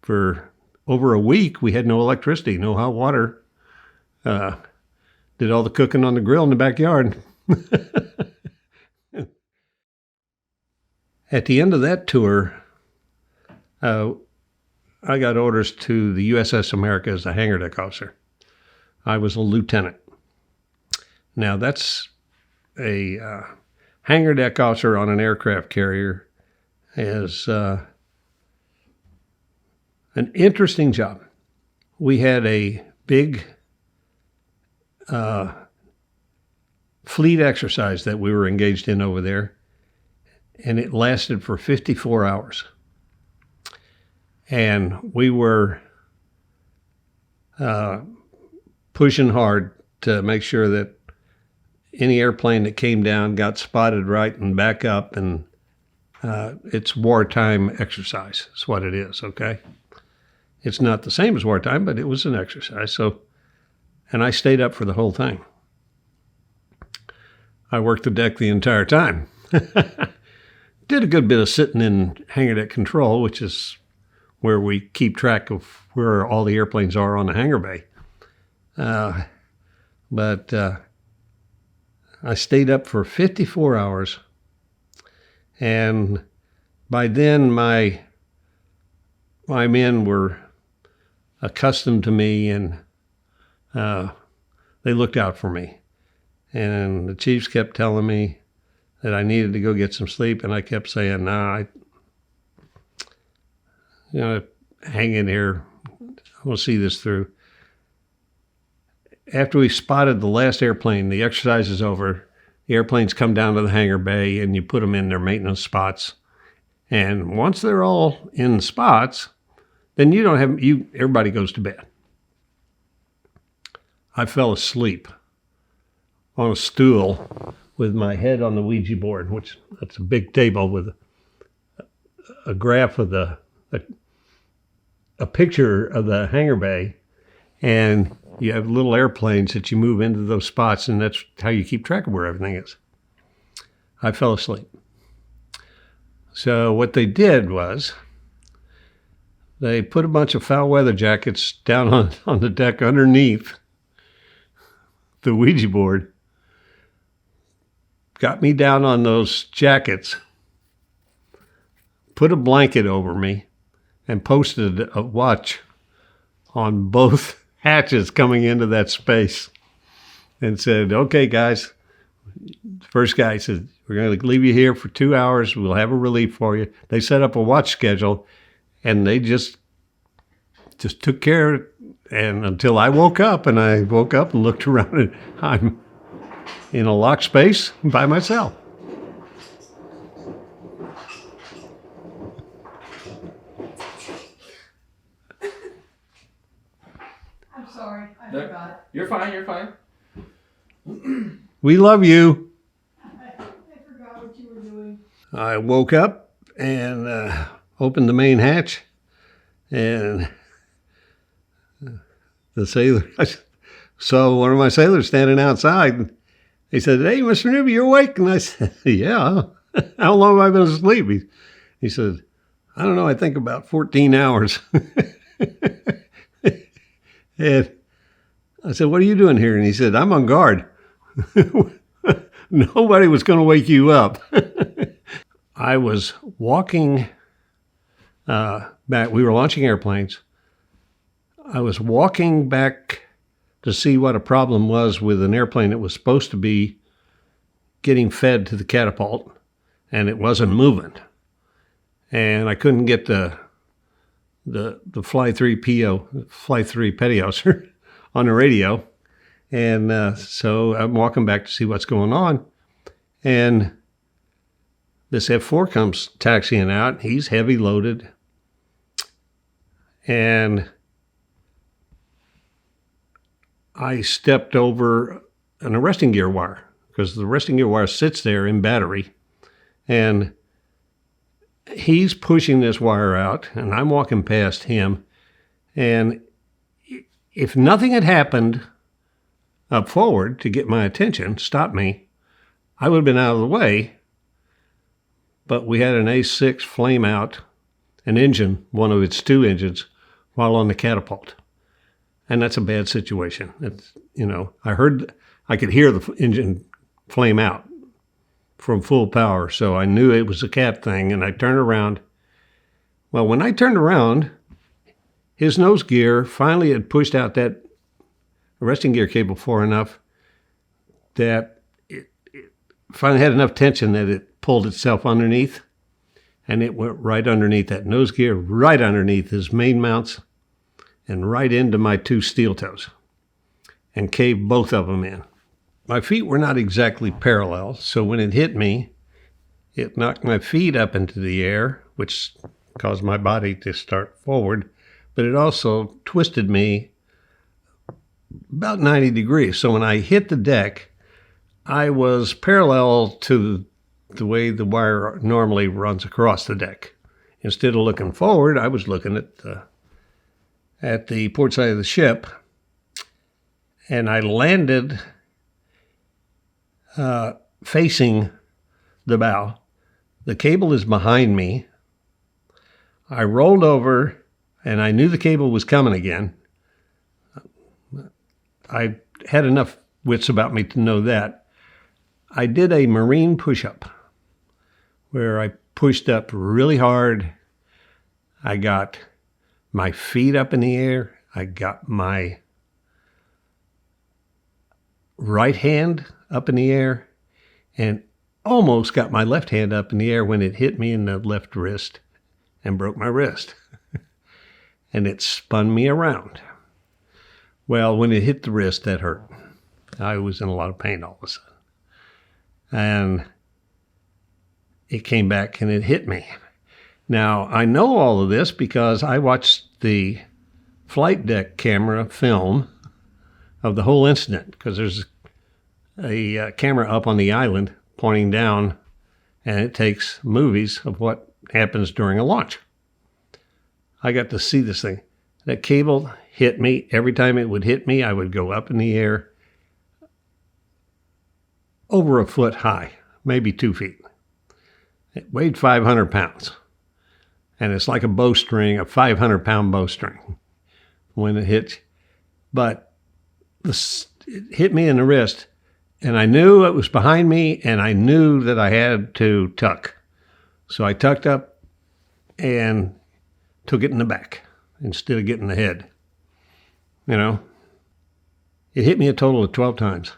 for over a week, we had no electricity, no hot water. Did all the cooking on the grill in the backyard. At the end of that tour, I got orders to the USS America as a hangar deck officer. I was a lieutenant. Now, that's a hangar deck officer on an aircraft carrier is an interesting job. We had a big fleet exercise that we were engaged in over there, and it lasted for 54 hours. And we were pushing hard to make sure that any airplane that came down got spotted right and back up, and it's wartime exercise. That's what it is, okay? It's not the same as wartime, but it was an exercise. And I stayed up for the whole thing. I worked the deck the entire time. Did a good bit of sitting in hangar deck control, which is where we keep track of where all the airplanes are on the hangar bay. But I stayed up for 54 hours. And by then, my men were accustomed to me, and they looked out for me. And the chiefs kept telling me that I needed to go get some sleep, and I kept saying, "Nah, hang in here. We'll see this through." After we spotted the last airplane, the exercise is over. The airplanes come down to the hangar bay, and you put them in their maintenance spots. And once they're all in spots, then everybody goes to bed. I fell asleep on a stool with my head on the Ouija board, that's a big table with a graph of a picture of the hangar bay, and you have little airplanes that you move into those spots, and that's how you keep track of where everything is. I fell asleep. So what they did was they put a bunch of foul weather jackets down on the deck underneath the Ouija board, got me down on those jackets, put a blanket over me, and posted a watch on both hatches coming into that space, and said, "Okay, guys," the first guy said, "We're going to leave you here for 2 hours. We'll have a relief for you." They set up a watch schedule, and they just just took care of it, and until I woke up, and looked around, and I'm in a locked space by myself. I'm sorry, I No, forgot. You're fine. You're fine. We love you. I forgot what you were doing. I woke up and opened the main hatch, and the sailor saw one of my sailors standing outside. He said, "Hey, Mr. Newby, you're awake?" And I said, "Yeah." "How long have I been asleep?" He said, "I don't know. I think about 14 hours." And I said, "What are you doing here?" And he said, "I'm on guard." Nobody was going to wake you up. I was walking back. We were launching airplanes. I was walking back to see what a problem was with an airplane that was supposed to be getting fed to the catapult, and it wasn't moving. And I couldn't get the Fly 3 Petiocer on the radio. And so I'm walking back to see what's going on. And this F4 comes taxiing out. He's heavy loaded. And I stepped over an arresting gear wire, because the arresting gear wire sits there in battery. And he's pushing this wire out, and I'm walking past him. And if nothing had happened up forward to get my attention, stop me, I would have been out of the way. But we had an A6 flame out, an engine, one of its two engines, while on the catapult. And that's a bad situation. It's, I could hear the engine flame out from full power, so I knew it was a cat thing, and I turned around. Well, when I turned around, his nose gear finally had pushed out that arresting gear cable far enough that it finally had enough tension that it pulled itself underneath, and it went right underneath that nose gear, right underneath his main mounts, and right into my two steel toes, and caved both of them in. My feet were not exactly parallel, so when it hit me, it knocked my feet up into the air, which caused my body to start forward, but it also twisted me about 90 degrees. So when I hit the deck, I was parallel to the way the wire normally runs across the deck. Instead of looking forward, I was looking at the port side of the ship, and I landed facing the bow. The cable is behind me. I rolled over, and I knew the cable was coming again. I had enough wits about me to know that. I did a Marine push-up where I pushed up really hard. I got my feet up in the air. I got my right hand up in the air, and almost got my left hand up in the air when it hit me in the left wrist and broke my wrist. And it spun me around. Well, when it hit the wrist, that hurt. I was in a lot of pain all of a sudden. And it came back and it hit me. Now, I know all of this because I watched the flight deck camera film of the whole incident, because there's a camera up on the island pointing down, and it takes movies of what happens during a launch. I got to see this thing. That cable hit me. Every time it would hit me, I would go up in the air over a foot high, maybe 2 feet. It weighed 500 pounds. And it's like a bowstring, a 500-pound bowstring when it hits. But it hit me in the wrist, and I knew it was behind me, and I knew that I had to tuck. So I tucked up and took it in the back instead of getting the head. It hit me a total of 12 times.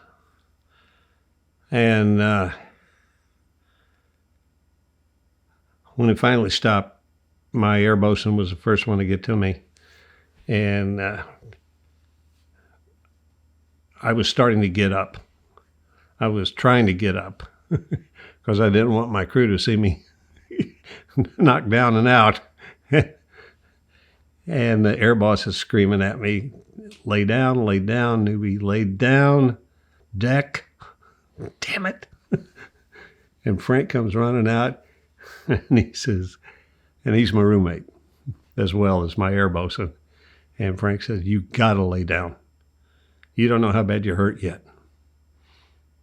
And when it finally stopped, my air bosun was the first one to get to me. And I was starting to get up. I was trying to get up because I didn't want my crew to see me knocked down and out. And the air boss is screaming at me, lay down, Newby, lay down, deck, damn it. And Frank comes running out, and he says, and he's my roommate as well as my air bosun. And Frank says, you got to lay down. You don't know how bad you're hurt yet.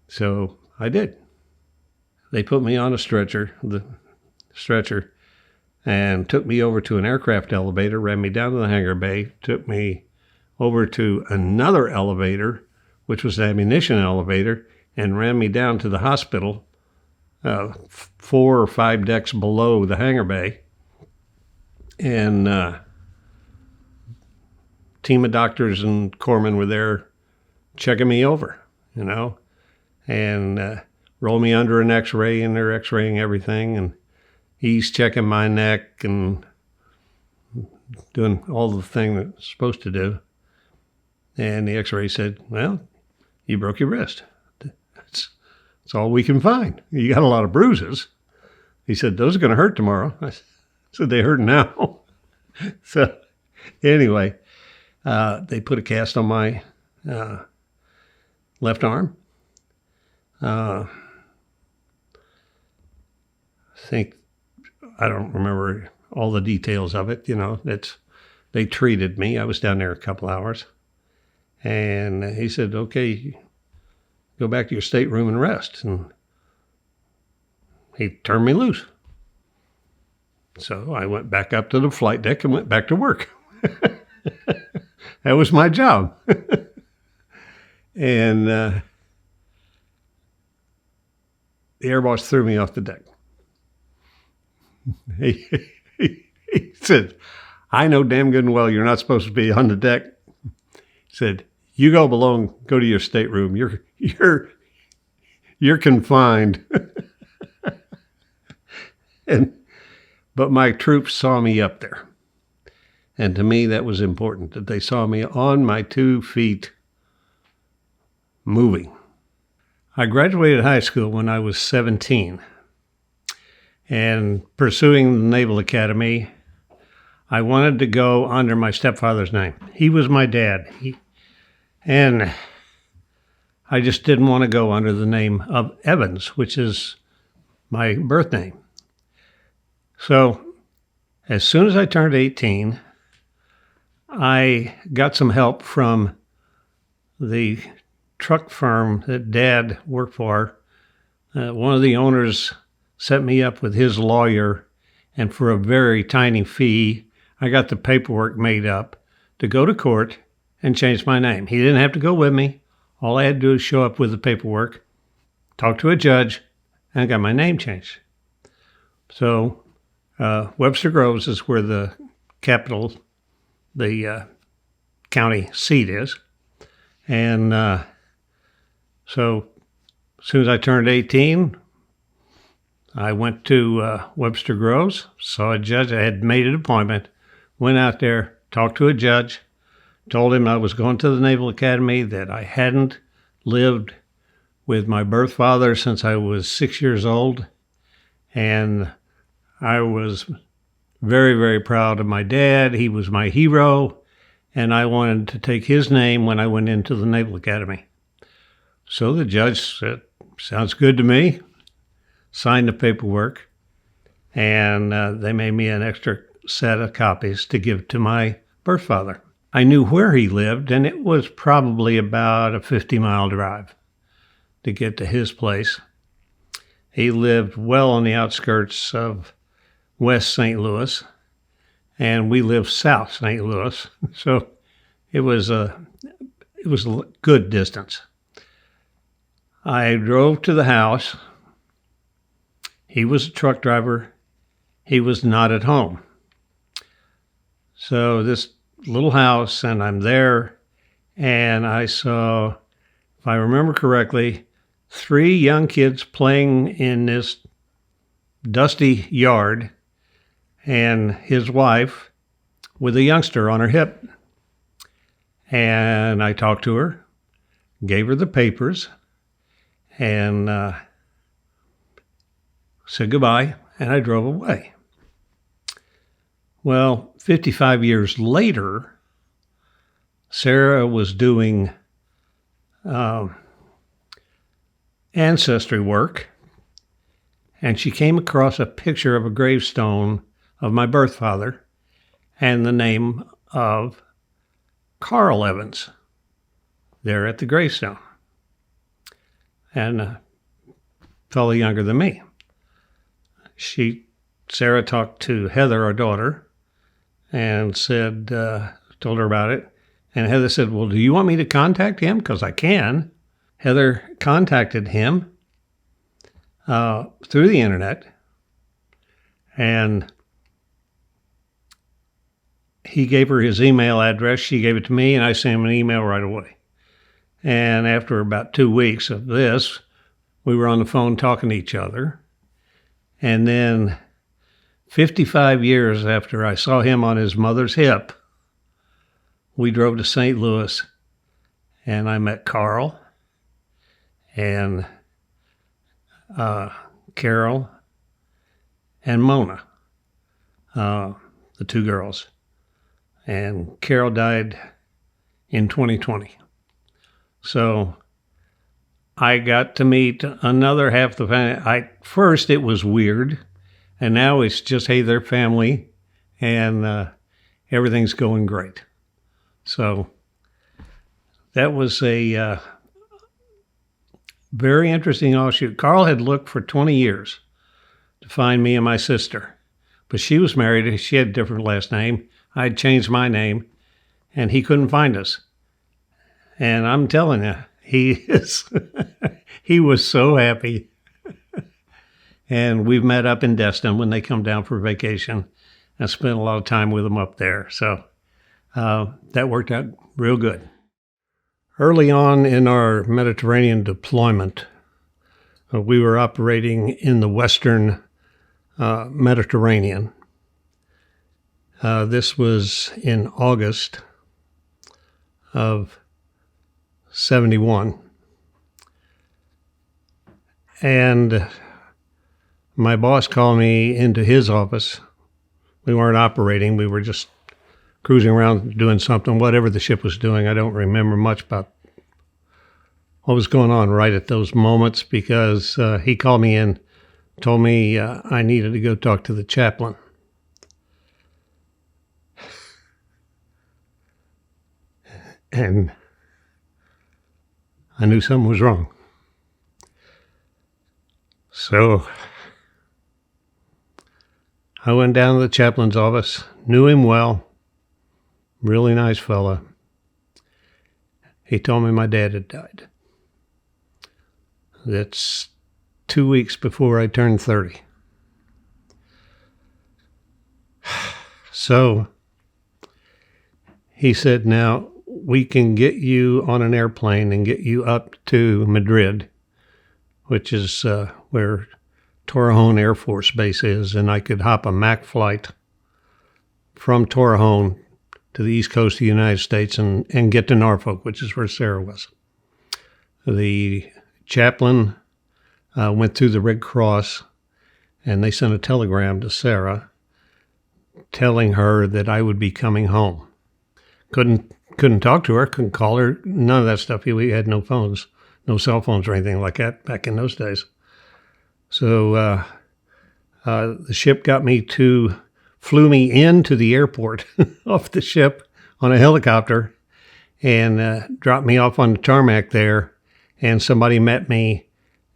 So I did. They put me on a stretcher, and took me over to an aircraft elevator, ran me down to the hangar bay, took me over to another elevator, which was an ammunition elevator, and ran me down to the hospital, 4 or 5 decks below the hangar bay. And team of doctors and corpsmen were there checking me over, and rolled me under an x-ray, and they're x-raying everything, and he's checking my neck and doing all the thing that it's supposed to do. And the x-ray said, well, you broke your wrist. That's all we can find. You got a lot of bruises. He said, those are going to hurt tomorrow. I said, they hurt now. So anyway, they put a cast on my left arm. I don't remember all the details of it. They treated me. I was down there a couple hours. And he said, okay, go back to your stateroom and rest. And he turned me loose. So I went back up to the flight deck and went back to work. That was my job. And the air boss threw me off the deck. He said, I know damn good and well you're not supposed to be on the deck. He said, you go below, go to your stateroom. You're confined. But my troops saw me up there. And to me, that was important, that they saw me on my 2 feet moving. I graduated high school when I was 17. And pursuing the Naval Academy, I wanted to go under my stepfather's name. He was my dad. And I just didn't want to go under the name of Evans, which is my birth name. So as soon as I turned 18, I got some help from the truck firm that Dad worked for. One of the owners set me up with his lawyer, and for a very tiny fee, I got the paperwork made up to go to court and change my name. He didn't have to go with me. All I had to do was show up with the paperwork, talk to a judge, and I got my name changed. So Webster Groves is where the capital, the county seat is. And so as soon as I turned 18, I went to Webster Groves, saw a judge. I had made an appointment, went out there, talked to a judge, told him I was going to the Naval Academy, that I hadn't lived with my birth father since I was 6 years old. And I was very, very proud of my dad. He was my hero, and I wanted to take his name when I went into the Naval Academy. So the judge said, sounds good to me, signed the paperwork, and they made me an extra set of copies to give to my birth father. I knew where he lived, and it was probably about a 50-mile drive to get to his place. He lived well on the outskirts of West St. Louis, and we lived South St. Louis, so it was a good distance. I drove to the house. He was a truck driver. He was not at home. So this little house, and I'm there, and I saw, if I remember correctly, 3 young kids playing in this dusty yard, and his wife with a youngster on her hip. And I talked to her, gave her the papers, and said goodbye, and I drove away. Well, 55 years later, Sara was doing ancestry work, and she came across a picture of a gravestone of my birth father and the name of Carl Evans there at the gravestone, and a fellow younger than me. Sara talked to Heather, our daughter, and said, told her about it. And Heather said, well, do you want me to contact him? Because I can. Heather contacted him through the internet, and he gave her his email address. She gave it to me, and I sent him an email right away. And after about 2 weeks of this, we were on the phone talking to each other. And then 55 years after I saw him on his mother's hip, we drove to St. Louis, and I met Carl and Carol and Mona, the two girls. And Carol died in 2020. So I got to meet another half the family. First, it was weird, and now it's just, hey, they're family, and everything's going great. So that was a very interesting offshoot. Carl had looked for 20 years to find me and my sister, but she was married. She had a different last name. I'd changed my name, and he couldn't find us. And I'm telling you, he was so happy. And we've met up in Destin when they come down for vacation. I spent a lot of time with them up there. So that worked out real good. Early on in our Mediterranean deployment, we were operating in the Western Mediterranean. This was in August of 71. And my boss called me into his office. We weren't operating. We were just cruising around doing something, whatever the ship was doing. I don't remember much about what was going on right at those moments, because he called me in, told me I needed to go talk to the chaplain. And I knew something was wrong. So I went down to the chaplain's office, knew him well, really nice fella. He told me my dad had died. That's 2 weeks before I turned 30. So he said, now we can get you on an airplane and get you up to Madrid, which is where Torrejon Air Force Base is, and I could hop a MAC flight from Torrejon to the east coast of the United States and get to Norfolk, which is where Sara was. The chaplain went through the Red Cross, and they sent a telegram to Sara telling her that I would be coming home. Couldn't talk to her, couldn't call her, none of that stuff. We had no phones, no cell phones or anything like that back in those days. So the ship flew me into the airport off the ship on a helicopter and dropped me off on the tarmac there. And somebody met me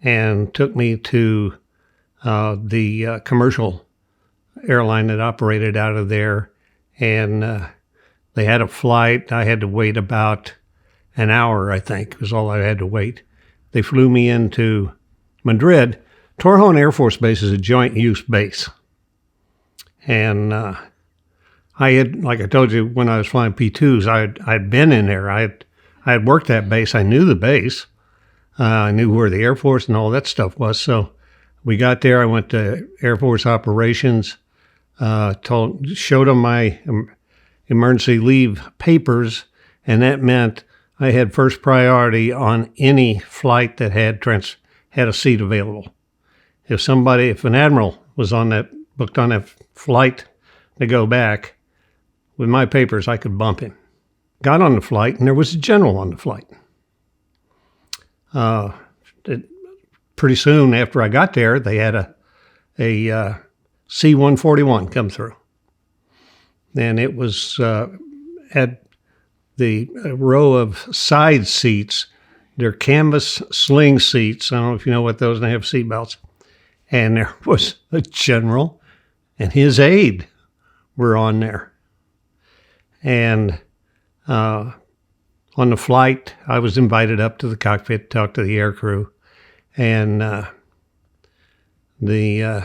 and took me to the commercial airline that operated out of there. And they had a flight. I had to wait about an hour, I think, was all I had to wait. They flew me into Madrid. Torrejon Air Force Base is a joint use base. And I had, like I told you, when I was flying P-2s, I'd been in there. I had worked that base. I knew the base. I knew where the Air Force and all that stuff was. So we got there. I went to Air Force Operations, showed them my emergency leave papers, and that meant I had first priority on any flight that had a seat available. If an admiral was booked on that flight to go back, with my papers, I could bump him. Got on the flight, and there was a general on the flight. Pretty soon after I got there, they had a C-141 come through. And it was had the row of side seats. They're canvas sling seats. I don't know if you know what those, and they have seat belts. And there was a general and his aide were on there. And on the flight, I was invited up to the cockpit to talk to the air crew. And the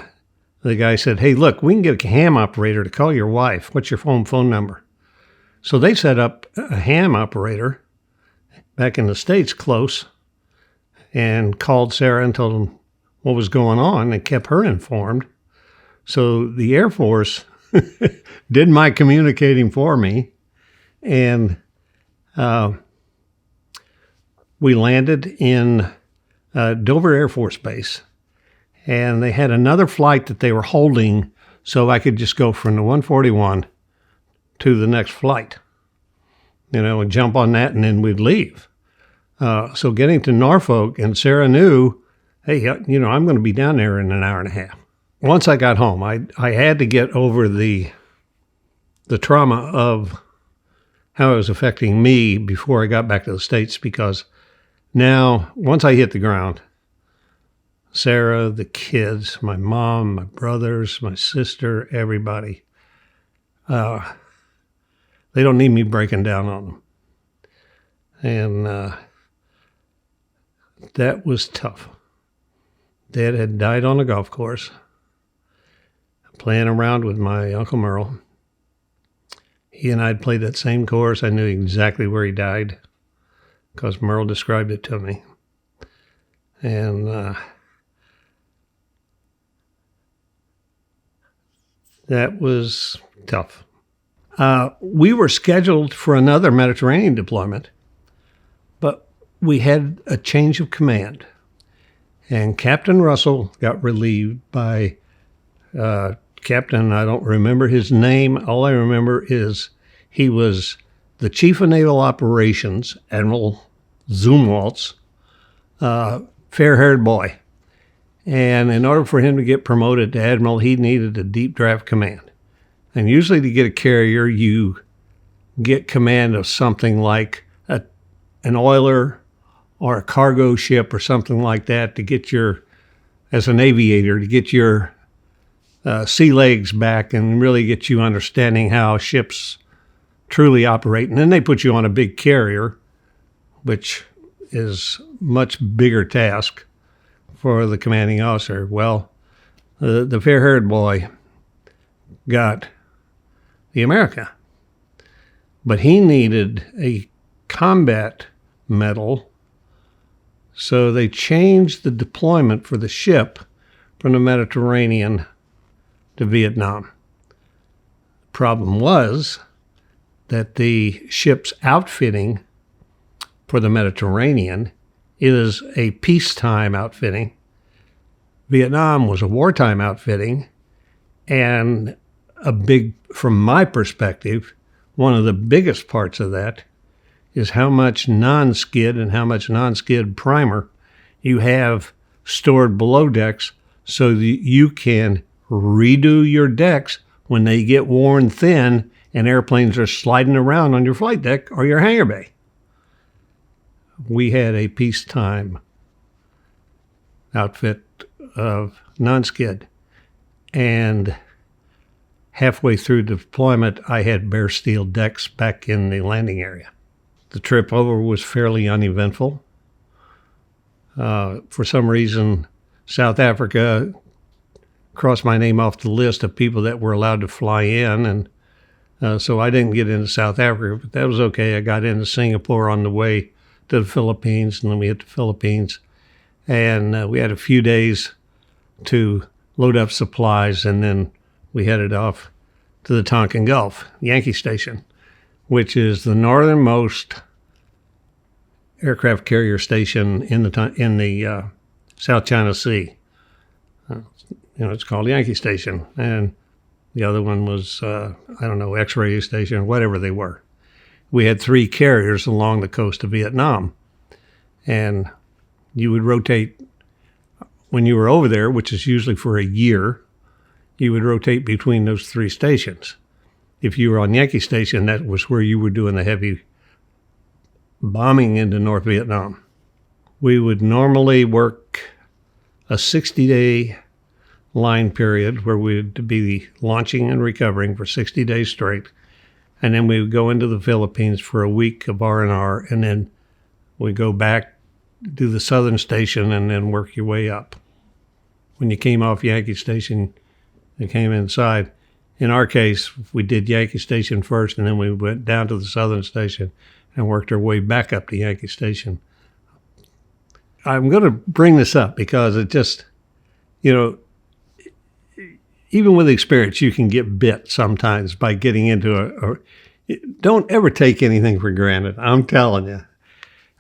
guy said, "Hey, look, we can get a ham operator to call your wife. What's your phone number?" So they set up a ham operator back in the States close and called Sara and told them what was going on and kept her informed. So the Air Force did my communicating for me, and we landed in Dover Air Force Base, and they had another flight that they were holding so I could just go from the 141 to the next flight, and jump on that, and then we'd leave. So getting to Norfolk, and Sara knew, hey, I'm going to be down there in an hour and a half. Once I got home, I had to get over the trauma of how it was affecting me before I got back to the States, because now, once I hit the ground, Sara, the kids, my mom, my brothers, my sister, everybody, they don't need me breaking down on them. And that was tough. Dad had died on a golf course, playing around with my Uncle Merle. He and I had played that same course. I knew exactly where he died because Merle described it to me. And that was tough. We were scheduled for another Mediterranean deployment, but we had a change of command. And Captain Russell got relieved by Captain, I don't remember his name. All I remember is he was the Chief of Naval Operations, Admiral Zumwaltz, fair-haired boy. And in order for him to get promoted to Admiral, he needed a deep draft command. And usually to get a carrier, you get command of something like an oiler or a cargo ship or something like that to get as an aviator, to get your sea legs back and really get you understanding how ships truly operate. And then they put you on a big carrier, which is much bigger task for the commanding officer. Well, the fair-haired boy got the America, but he needed a combat medal, so they changed the deployment for the ship from the Mediterranean to Vietnam. The problem was that the ship's outfitting for the Mediterranean is a peacetime outfitting. Vietnam was a wartime outfitting, and from my perspective, one of the biggest parts of that is how much non-skid and how much non-skid primer you have stored below decks so that you can redo your decks when they get worn thin and airplanes are sliding around on your flight deck or your hangar bay. We had a peacetime outfit of non-skid, and halfway through the deployment, I had bare steel decks back in the landing area. The trip over was fairly uneventful. For some reason, South Africa crossed my name off the list of people that were allowed to fly in, and so I didn't get into South Africa, but that was okay. I got into Singapore on the way to the Philippines, and then we hit the Philippines, and we had a few days to load up supplies, and then we headed off to the Tonkin Gulf, Yankee Station, which is the northernmost aircraft carrier station in the South China Sea. It's called Yankee Station, and the other one was X-ray station, or whatever they were. We had 3 carriers along the coast of Vietnam, and you would rotate when you were over there, which is usually for a year. You would rotate between those 3 stations. If you were on Yankee Station, that was where you were doing the heavy bombing into North Vietnam. We would normally work a 60-day line period where we'd be launching and recovering for 60 days straight. And then we would go into the Philippines for a week of R&R, and then we go back, do the southern station, and then work your way up. When you came off Yankee Station, you came inside. In our case, we did Yankee Station first, and then we went down to the southern station and worked our way back up to Yankee Station. I'm going to bring this up because it just, even with experience, you can get bit sometimes by getting into don't ever take anything for granted. I'm telling you.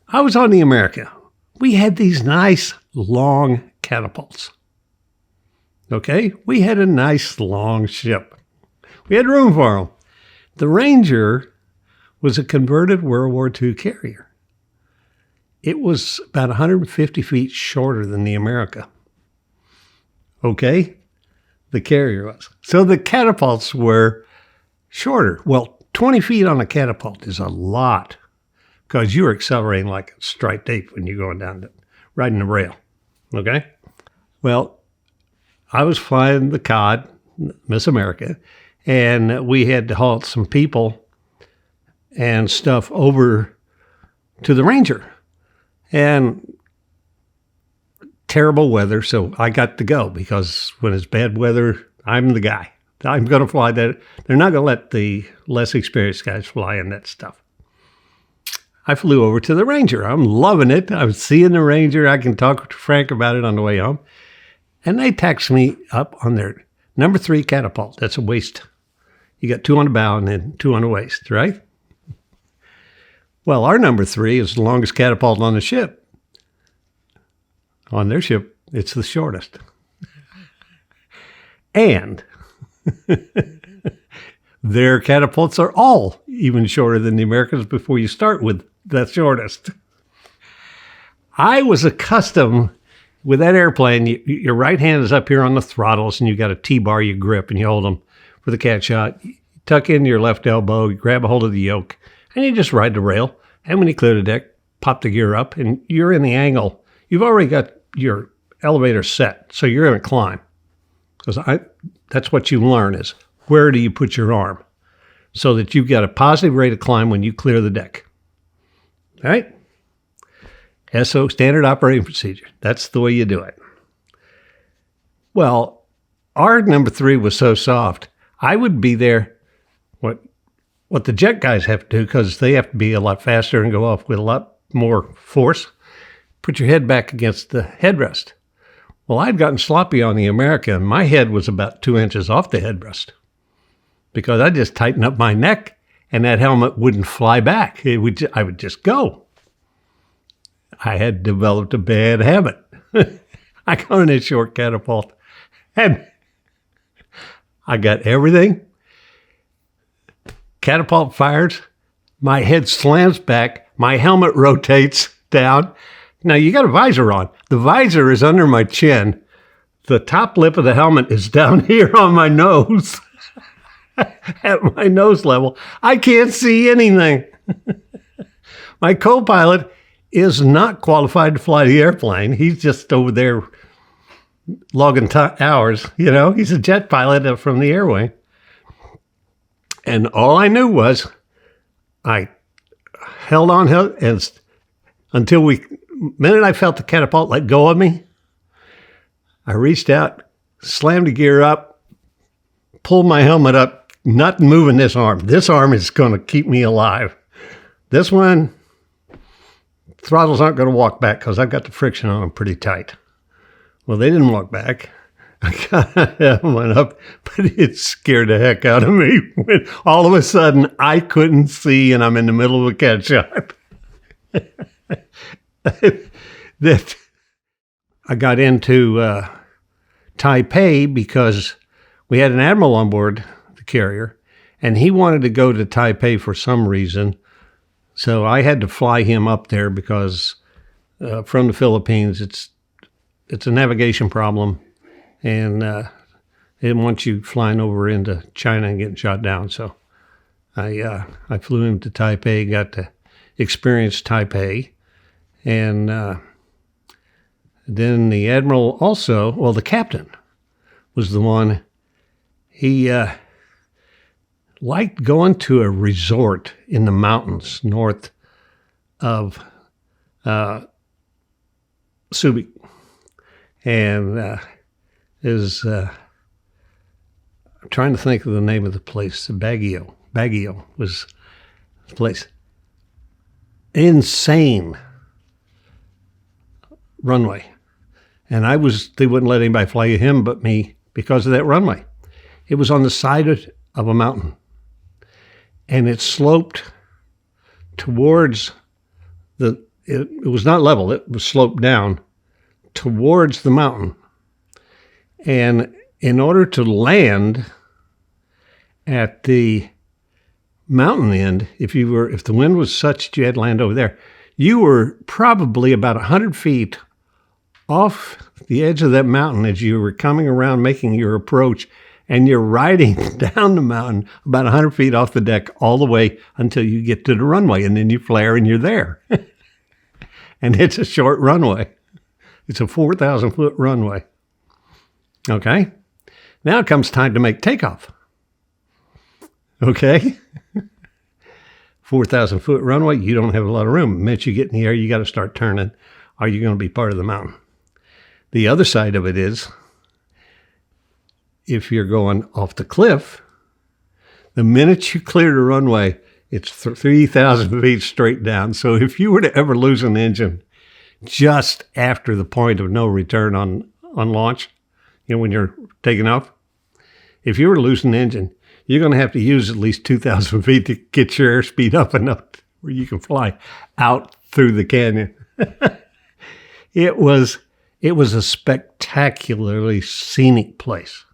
I was on the America. We had these nice long catapults. Okay? We had a nice long ship. We had room for them. The Ranger was a converted World War II carrier. It was about 150 feet shorter than the America. Okay? The carrier was. So the catapults were shorter. Well, 20 feet on a catapult is a lot because you're accelerating like a striped ape when you're going down, riding the rail. Okay? Well, I was flying the COD, Miss America, and we had to halt some people and stuff over to the Ranger. And terrible weather, so I got to go because when it's bad weather, I'm the guy. I'm going to fly that. They're not going to let the less experienced guys fly in that stuff. I flew over to the Ranger. I'm loving it. I'm seeing the Ranger. I can talk to Frank about it on the way home. And they taxed me up on their number 3 catapult. That's a waist. You got 2 on the bow and then 2 on the waist, right? Well, our number 3 is the longest catapult on the ship. On their ship, it's the shortest. And their catapults are all even shorter than the Americans before you start with the shortest. I was accustomed with that airplane, your right hand is up here on the throttles and you got a T-bar you grip and you hold them for the cat shot. You tuck in your left elbow, you grab a hold of the yoke, and you just ride the rail. And when you clear the deck, pop the gear up and you're in the angle. You've already got your elevator set, so you're going to climb. Because that's what you learn is where do you put your arm so that you've got a positive rate of climb when you clear the deck. All right? SO, standard operating procedure. That's the way you do it. Well, our number 3 was so soft, I would be there, what the jet guys have to do, because they have to be a lot faster and go off with a lot more force, put your head back against the headrest. Well, I'd gotten sloppy on the America, and my head was about 2 inches off the headrest because I just tightened up my neck, and that helmet wouldn't fly back. I would just go. I had developed a bad habit. I got on a short catapult, and I got everything. Catapult fires, my head slams back, my helmet rotates down. Now, you got a visor on. The visor is under my chin. The top lip of the helmet is down here on my nose, at my nose level. I can't see anything. My co-pilot is not qualified to fly the airplane. He's just over there logging hours. He's a jet pilot from the air wing. And all I knew was I held on until minute I felt the catapult let go of me, I reached out, slammed the gear up, pulled my helmet up, not moving this arm. This arm is going to keep me alive. This one, throttles aren't going to walk back because I've got the friction on them pretty tight. Well, they didn't walk back. I went up, but it scared the heck out of me when all of a sudden I couldn't see and I'm in the middle of a cat shop. That I got into Taipei because we had an admiral on board the carrier, and he wanted to go to Taipei for some reason. So I had to fly him up there because from the Philippines, it's a navigation problem, and they didn't want you flying over into China and getting shot down. So I flew him to Taipei, got to experience Taipei, and then the admiral also, well, the captain was the one. He liked going to a resort in the mountains north of Subic, and I'm trying to think of the name of the place. Baguio was the place. Insane runway, and they wouldn't let anybody fly him but me because of that runway. It was on the side of a mountain, and it sloped towards it was not level, it was sloped down towards the mountain. And in order to land at the mountain end, if the wind was such that you had to land over there, you were probably about 100 feet off the edge of that mountain as you were coming around making your approach, and you're riding down the mountain about 100 feet off the deck all the way until you get to the runway, and then you flare and you're there. And it's a short runway. It's a 4,000-foot runway. Okay? Now it comes time to make takeoff. Okay? 4,000-foot runway, you don't have a lot of room. The minute you get in the air, you got to start turning. Are you going to be part of the mountain? The other side of it is, if you're going off the cliff, the minute you clear the runway, it's 3,000 feet straight down. So if you were to ever lose an engine just after the point of no return on launch, when you're taking off, if you were to lose an engine, you're going to have to use at least 2,000 feet to get your airspeed up enough where you can fly out through the canyon. It was a spectacularly scenic place.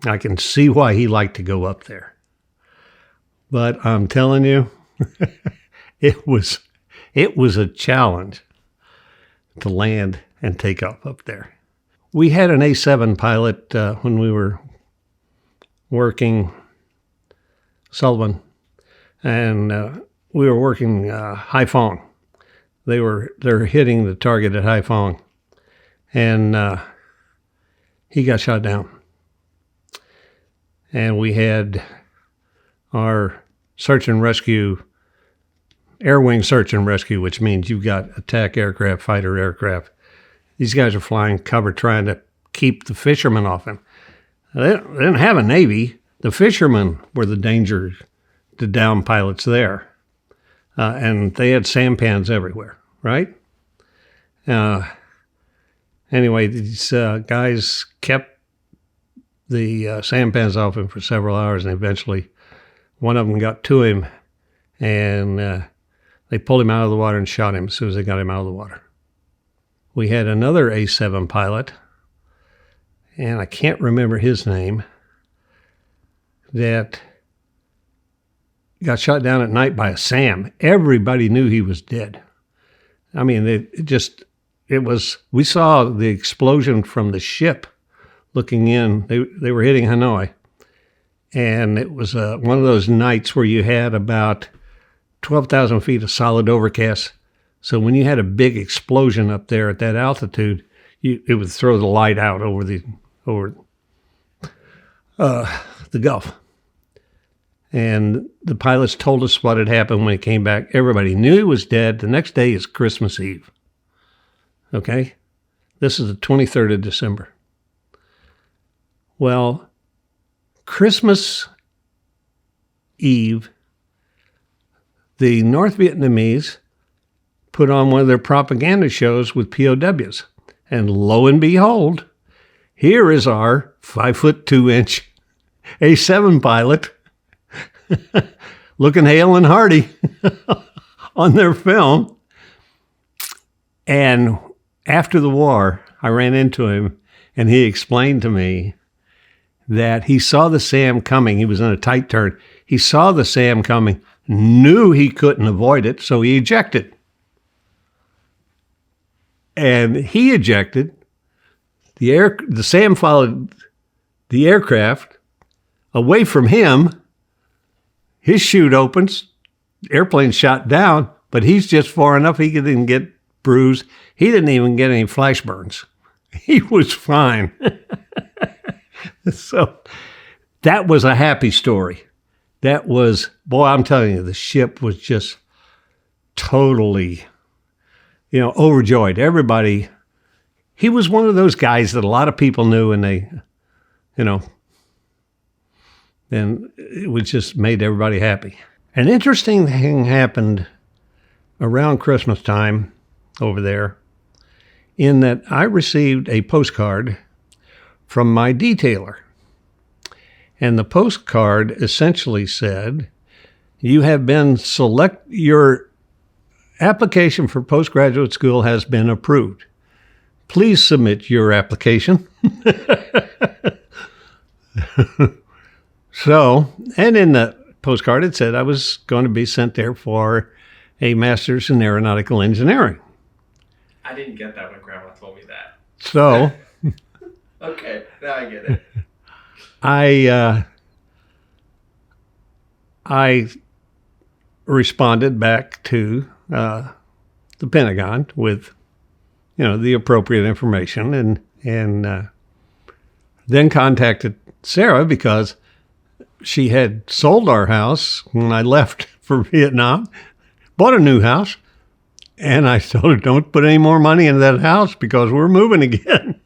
I can see why he liked to go up there. But I'm telling you, it was a challenge to land and take off up there. We had an A7 pilot when we were working Sullivan, and we were working Haiphong. They're hitting the target at Haiphong, and he got shot down. And we had our search and rescue, air wing search and rescue, which means you've got attack aircraft, fighter aircraft. These guys are flying cover trying to keep the fishermen off him. They didn't have a Navy. The fishermen were the danger to down pilots there. And they had sampans everywhere, right? Anyway, these guys kept the sampans off him for several hours, and eventually one of them got to him, and they pulled him out of the water and shot him as soon as they got him out of the water. We had another A7 pilot, and I can't remember his name, that got shot down at night by a SAM. Everybody knew he was dead. I mean, we saw the explosion from the ship looking in. They were hitting Hanoi. And it was one of those nights where you had about 12,000 feet of solid overcast. So when you had a big explosion up there at that altitude, it would throw the light out over the Gulf. And the pilots told us what had happened when he came back. Everybody knew he was dead. The next day is Christmas Eve. Okay? This is the 23rd of December. Well, Christmas Eve, the North Vietnamese put on one of their propaganda shows with POWs. And lo and behold, here is our 5'2" A7 pilot looking hale and hearty on their film. And after the war, I ran into him, and he explained to me that he saw the SAM coming. He was in a tight turn. He saw the SAM coming, knew he couldn't avoid it, so he ejected. And he ejected. The SAM followed the aircraft away from him. His chute opens, airplane shot down, but he's just far enough he didn't get bruised. He didn't even get any flash burns. He was fine. So that was a happy story. That was, boy, I'm telling you, the ship was just totally, overjoyed. Everybody, he was one of those guys that a lot of people knew, and they, and it was just made everybody happy. An interesting thing happened around Christmas time over there, in that I received a postcard from my detailer. And the postcard essentially said, your application for postgraduate school has been approved. Please submit your application. So, and in the postcard it said I was going to be sent there for a master's in aeronautical engineering. I didn't get that when Grandma told me that. So, Okay, now I get it. I responded back to the Pentagon with, the appropriate information, and then contacted Sara because she had sold our house when I left for Vietnam, bought a new house, and I told her, don't put any more money into that house because we're moving again.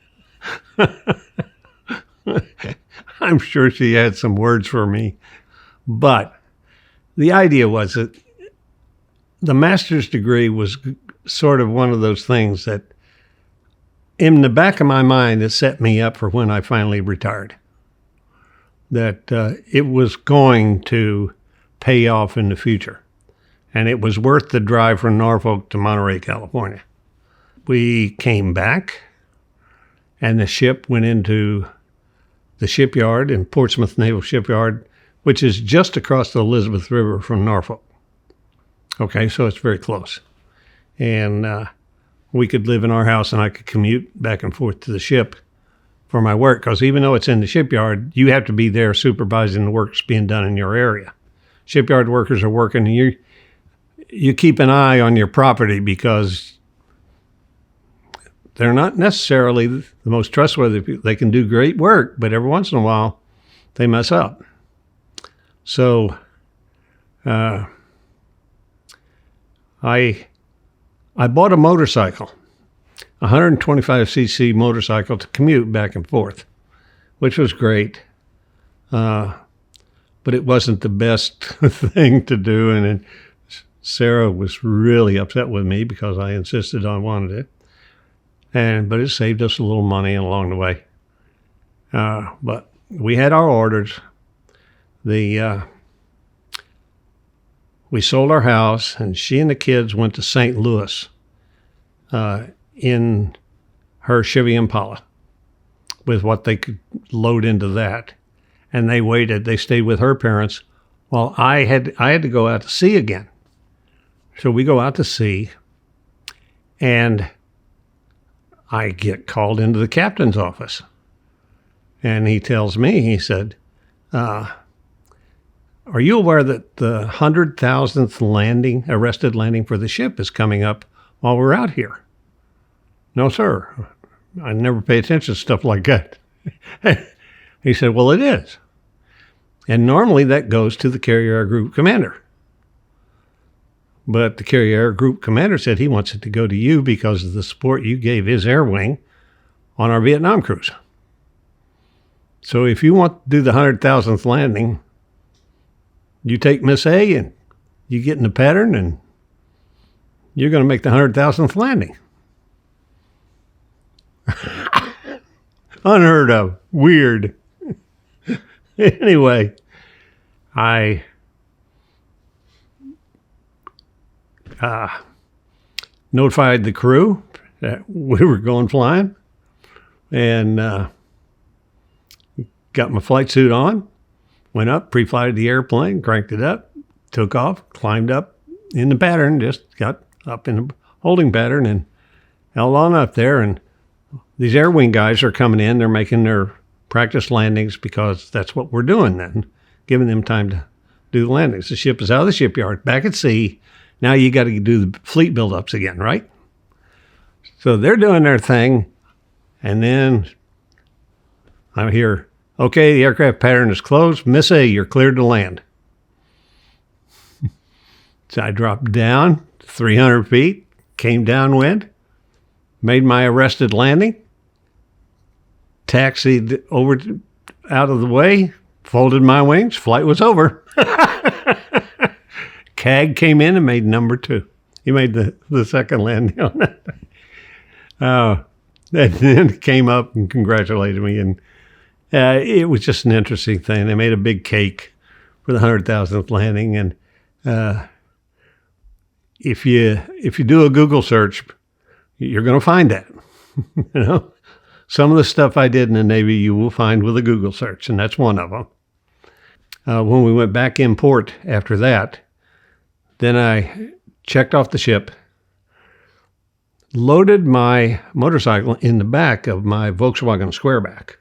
I'm sure she had some words for me. But the idea was that the master's degree was sort of one of those things that in the back of my mind, it set me up for when I finally retired. That it was going to pay off in the future. And it was worth the drive from Norfolk to Monterey, California. We came back, and the ship went into the shipyard in Portsmouth Naval Shipyard, which is just across the Elizabeth River from Norfolk. Okay, so it's very close. And we could live in our house, and I could commute back and forth to the ship for my work, because even though it's in the shipyard, you have to be there supervising the work that's being done in your area. Shipyard workers are working, and you keep an eye on your property because they're not necessarily the most trustworthy people. They can do great work, but every once in a while, they mess up. So I bought a motorcycle, a 125cc motorcycle to commute back and forth, which was great. But it wasn't the best thing to do. And Sara was really upset with me because I insisted I wanted it. But it saved us a little money along the way. But we had our orders. We sold our house, and she and the kids went to St. Louis in her Chevy Impala with what they could load into that. And they waited. They stayed with her parents while I had to go out to sea again. So we go out to sea, and I get called into the captain's office. And he tells me, he said, are you aware that the 100,000th arrested landing for the ship is coming up while we're out here? No, sir. I never pay attention to stuff like that. He said, well, it is. And normally that goes to the carrier group commander. But the carrier group commander said he wants it to go to you because of the support you gave his air wing on our Vietnam cruise. So if you want to do the 100,000th landing, you take Miss A and you get in the pattern and you're going to make the 100,000th landing. Unheard of. Weird. Anyway, I notified the crew that we were going flying and got my flight suit on, went up, pre-flighted the airplane, cranked it up, took off, climbed up in the pattern, just got up in the holding pattern and held on up there. And these air wing guys are coming in. They're making their practice landings because that's what we're doing then, giving them time to do the landings. The ship is out of the shipyard, back at sea. Now you got to do the fleet buildups again, right? So they're doing their thing. And then I hear, okay, the aircraft pattern is closed. Miss A, you're cleared to land. So I dropped down 300 feet, came downwind, made my arrested landing, taxied over out of the way, folded my wings, flight was over. CAG came in and made number 2. He made the second landing on that. And then came up and congratulated me. And it was just an interesting thing. They made a big cake for the 100,000th landing. And if you do a Google search, you're going to find that. You know, some of the stuff I did in the Navy, you will find with a Google search, and that's one of them. When we went back in port after that, then I checked off the ship, loaded my motorcycle in the back of my Volkswagen Squareback.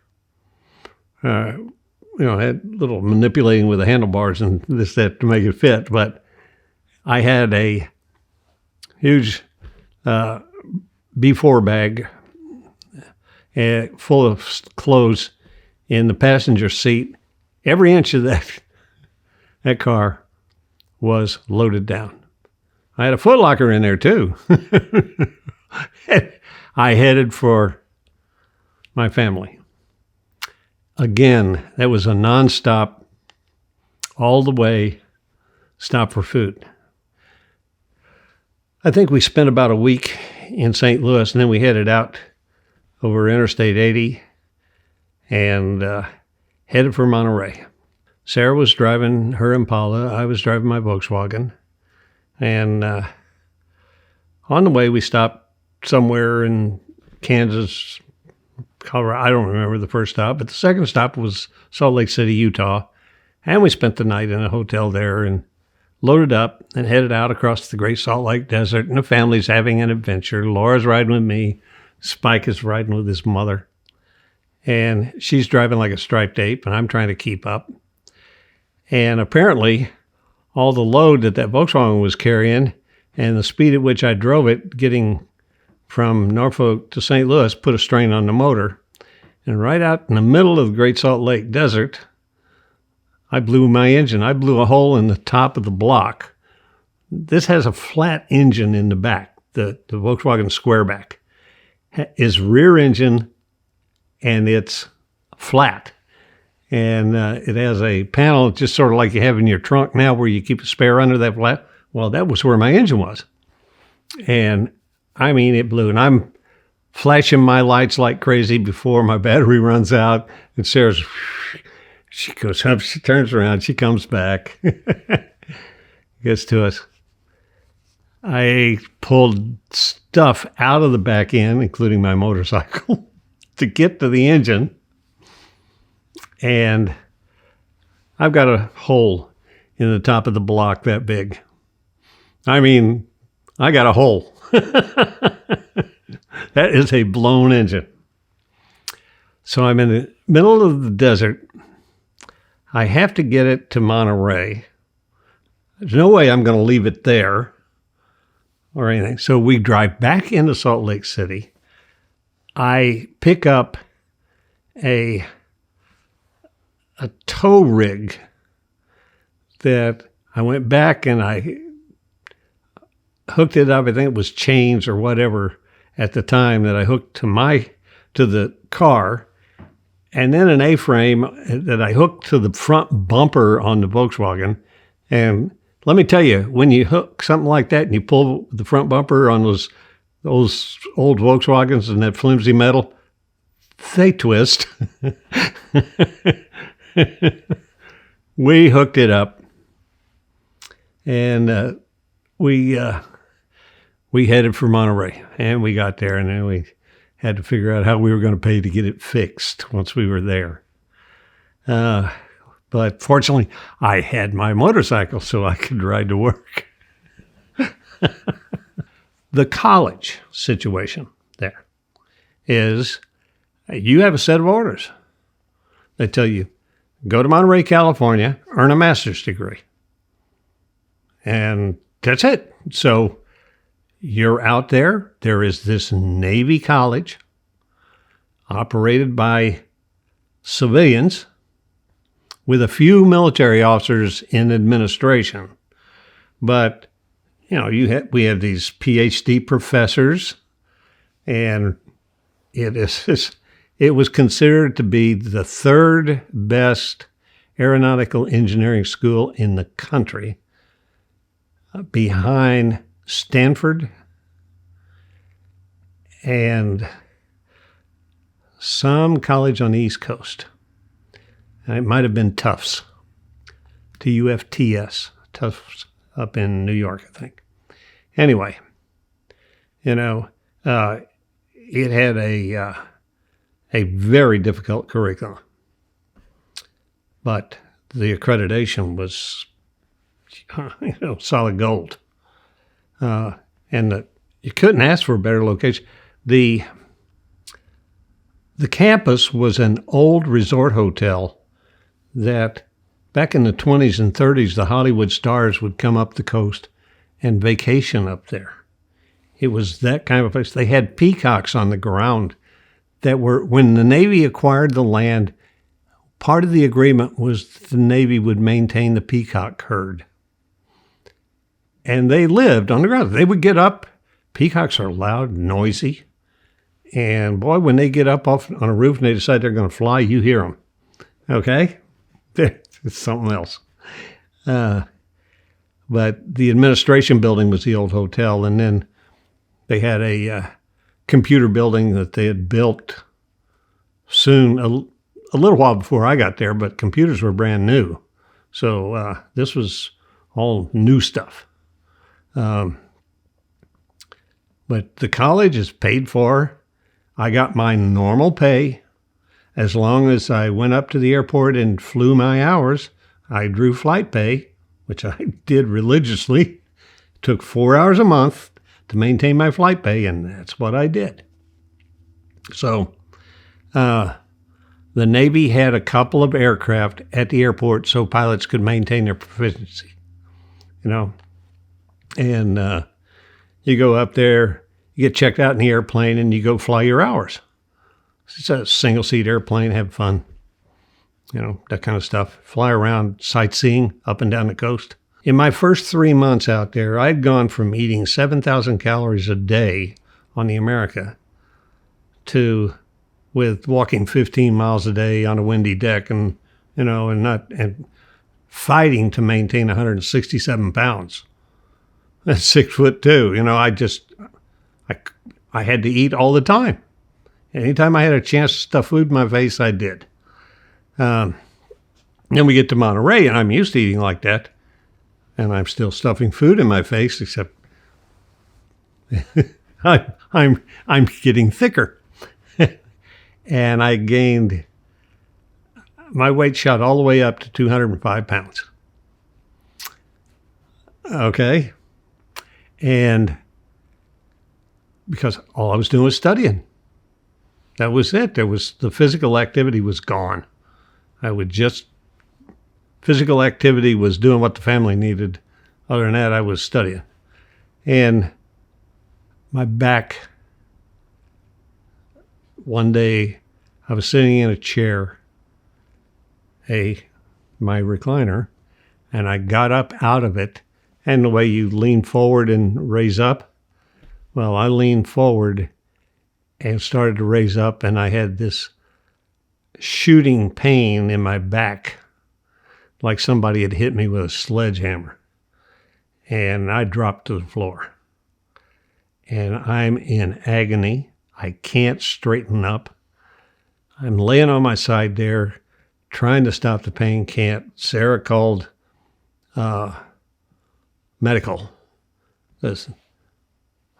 Had a little manipulating with the handlebars and this, that to make it fit, but I had a huge B4 bag full of clothes in the passenger seat. Every inch of that car was loaded down. I had a Foot Locker in there too. I headed for my family. Again, that was a nonstop, all the way, stop for food. I think we spent about a week in St. Louis, and then we headed out over Interstate 80 and headed for Monterey. Sara was driving her Impala. I was driving my Volkswagen. And on the way, we stopped somewhere in Kansas, Colorado. I don't remember the first stop, but the second stop was Salt Lake City, Utah. And we spent the night in a hotel there and loaded up and headed out across the Great Salt Lake Desert. And the family's having an adventure. Laura's riding with me. Spike is riding with his mother. And she's driving like a striped ape, and I'm trying to keep up. And apparently, all the load that Volkswagen was carrying and the speed at which I drove it, getting from Norfolk to St. Louis, put a strain on the motor. And right out in the middle of the Great Salt Lake Desert, I blew my engine. I blew a hole in the top of the block. This has a flat engine in the back, the Volkswagen Squareback. Is rear engine, and it's flat. And it has a panel just sort of like you have in your trunk now where you keep a spare under that flat. Well, that was where my engine was. And I mean, it blew. And I'm flashing my lights like crazy before my battery runs out. And Sarah's, she goes up, she turns around, she comes back, gets to us. I pulled stuff out of the back end, including my motorcycle, to get to the engine. And I've got a hole in the top of the block that big. I mean, I got a hole. That is a blown engine. So I'm in the middle of the desert. I have to get it to Monterey. There's no way I'm going to leave it there or anything. So we drive back into Salt Lake City. I pick up a tow rig that I went back and I hooked it up. I think it was chains or whatever at the time that I hooked to the car, and then an A-frame that I hooked to the front bumper on the Volkswagen. And let me tell you, when you hook something like that and you pull the front bumper on those old Volkswagens and that flimsy metal, they twist. We hooked it up, and we headed for Monterey, and we got there, and then we had to figure out how we were going to pay to get it fixed once we were there. But fortunately, I had my motorcycle, so I could ride to work. The college situation there is you have a set of orders. They tell you, go to Monterey, California, earn a master's degree. And that's it. So you're out there. There is this Navy college operated by civilians with a few military officers in administration. But, you know, we have these PhD professors, and it was considered to be the third best aeronautical engineering school in the country, behind Stanford and some college on the East Coast. And it might have been Tufts, Tufts, Tufts up in New York, I think. Anyway, you know, it had a very difficult curriculum, but the accreditation was, solid gold. And you couldn't ask for a better location. The campus was an old resort hotel that back in the 20s and 30s, the Hollywood stars would come up the coast and vacation up there. It was that kind of a place. They had peacocks on the ground that were, when the Navy acquired the land, part of the agreement was the Navy would maintain the peacock herd. And they lived on the ground. They would get up. Peacocks are loud, noisy. And boy, when they get up off on a roof and they decide they're going to fly, you hear them. Okay? It's something else. But the administration building was the old hotel. And then they had a computer building that they had built soon, a little while before I got there, but computers were brand new. So this was all new stuff. But the college is paid for. I got my normal pay. As long as I went up to the airport and flew my hours, I drew flight pay, which I did religiously. It took 4 hours a month to maintain my flight pay, and that's what I did. So the Navy had a couple of aircraft at the airport so pilots could maintain their proficiency, And you go up there, you get checked out in the airplane, and you go fly your hours. It's a single-seat airplane, have fun, that kind of stuff. Fly around, sightseeing up and down the coast. In my first 3 months out there, I'd gone from eating 7,000 calories a day on the America to with walking 15 miles a day on a windy deck and fighting to maintain 167 pounds. That's 6'2". I had to eat all the time. Anytime I had a chance to stuff food in my face, I did. Then we get to Monterey, and I'm used to eating like that. And I'm still stuffing food in my face, except I'm getting thicker. And I gained, my weight shot all the way up to 205 pounds. Okay. And because all I was doing was studying. That was it. The physical activity was gone. Physical activity was doing what the family needed. Other than that, I was studying. And my back, one day I was sitting in a chair, my recliner, and I got up out of it. And the way you lean forward and raise up, well, I leaned forward and started to raise up, and I had this shooting pain in my back, like somebody had hit me with a sledgehammer. And I dropped to the floor. And I'm in agony. I can't straighten up. I'm laying on my side there, trying to stop the pain, can't. Sara called medical. This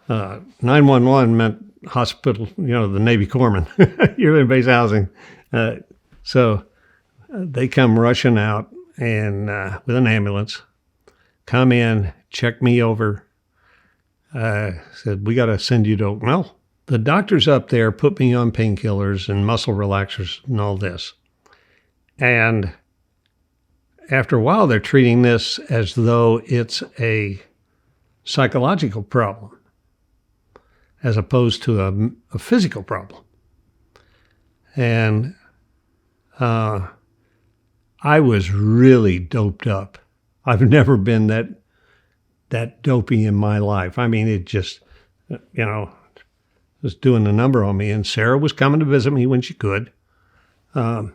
911 meant hospital, the Navy corpsman. You're in base housing. So they come rushing out and with an ambulance, come in, check me over. Said, we got to send you to, well, the doctors up there put me on painkillers and muscle relaxers and all this. And after a while, they're treating this as though it's a psychological problem as opposed to a physical problem. And I was really doped up. I've never been that dopey in my life. I mean, it just, was doing a number on me. And Sara was coming to visit me when she could. And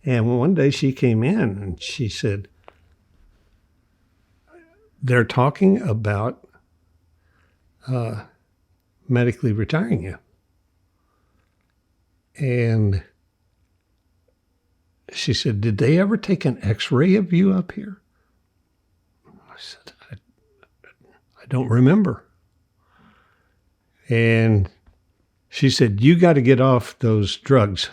one day she came in and she said, they're talking about medically retiring you. And she said, did they ever take an x-ray of you up here? I said, I don't remember. And she said, you got to get off those drugs.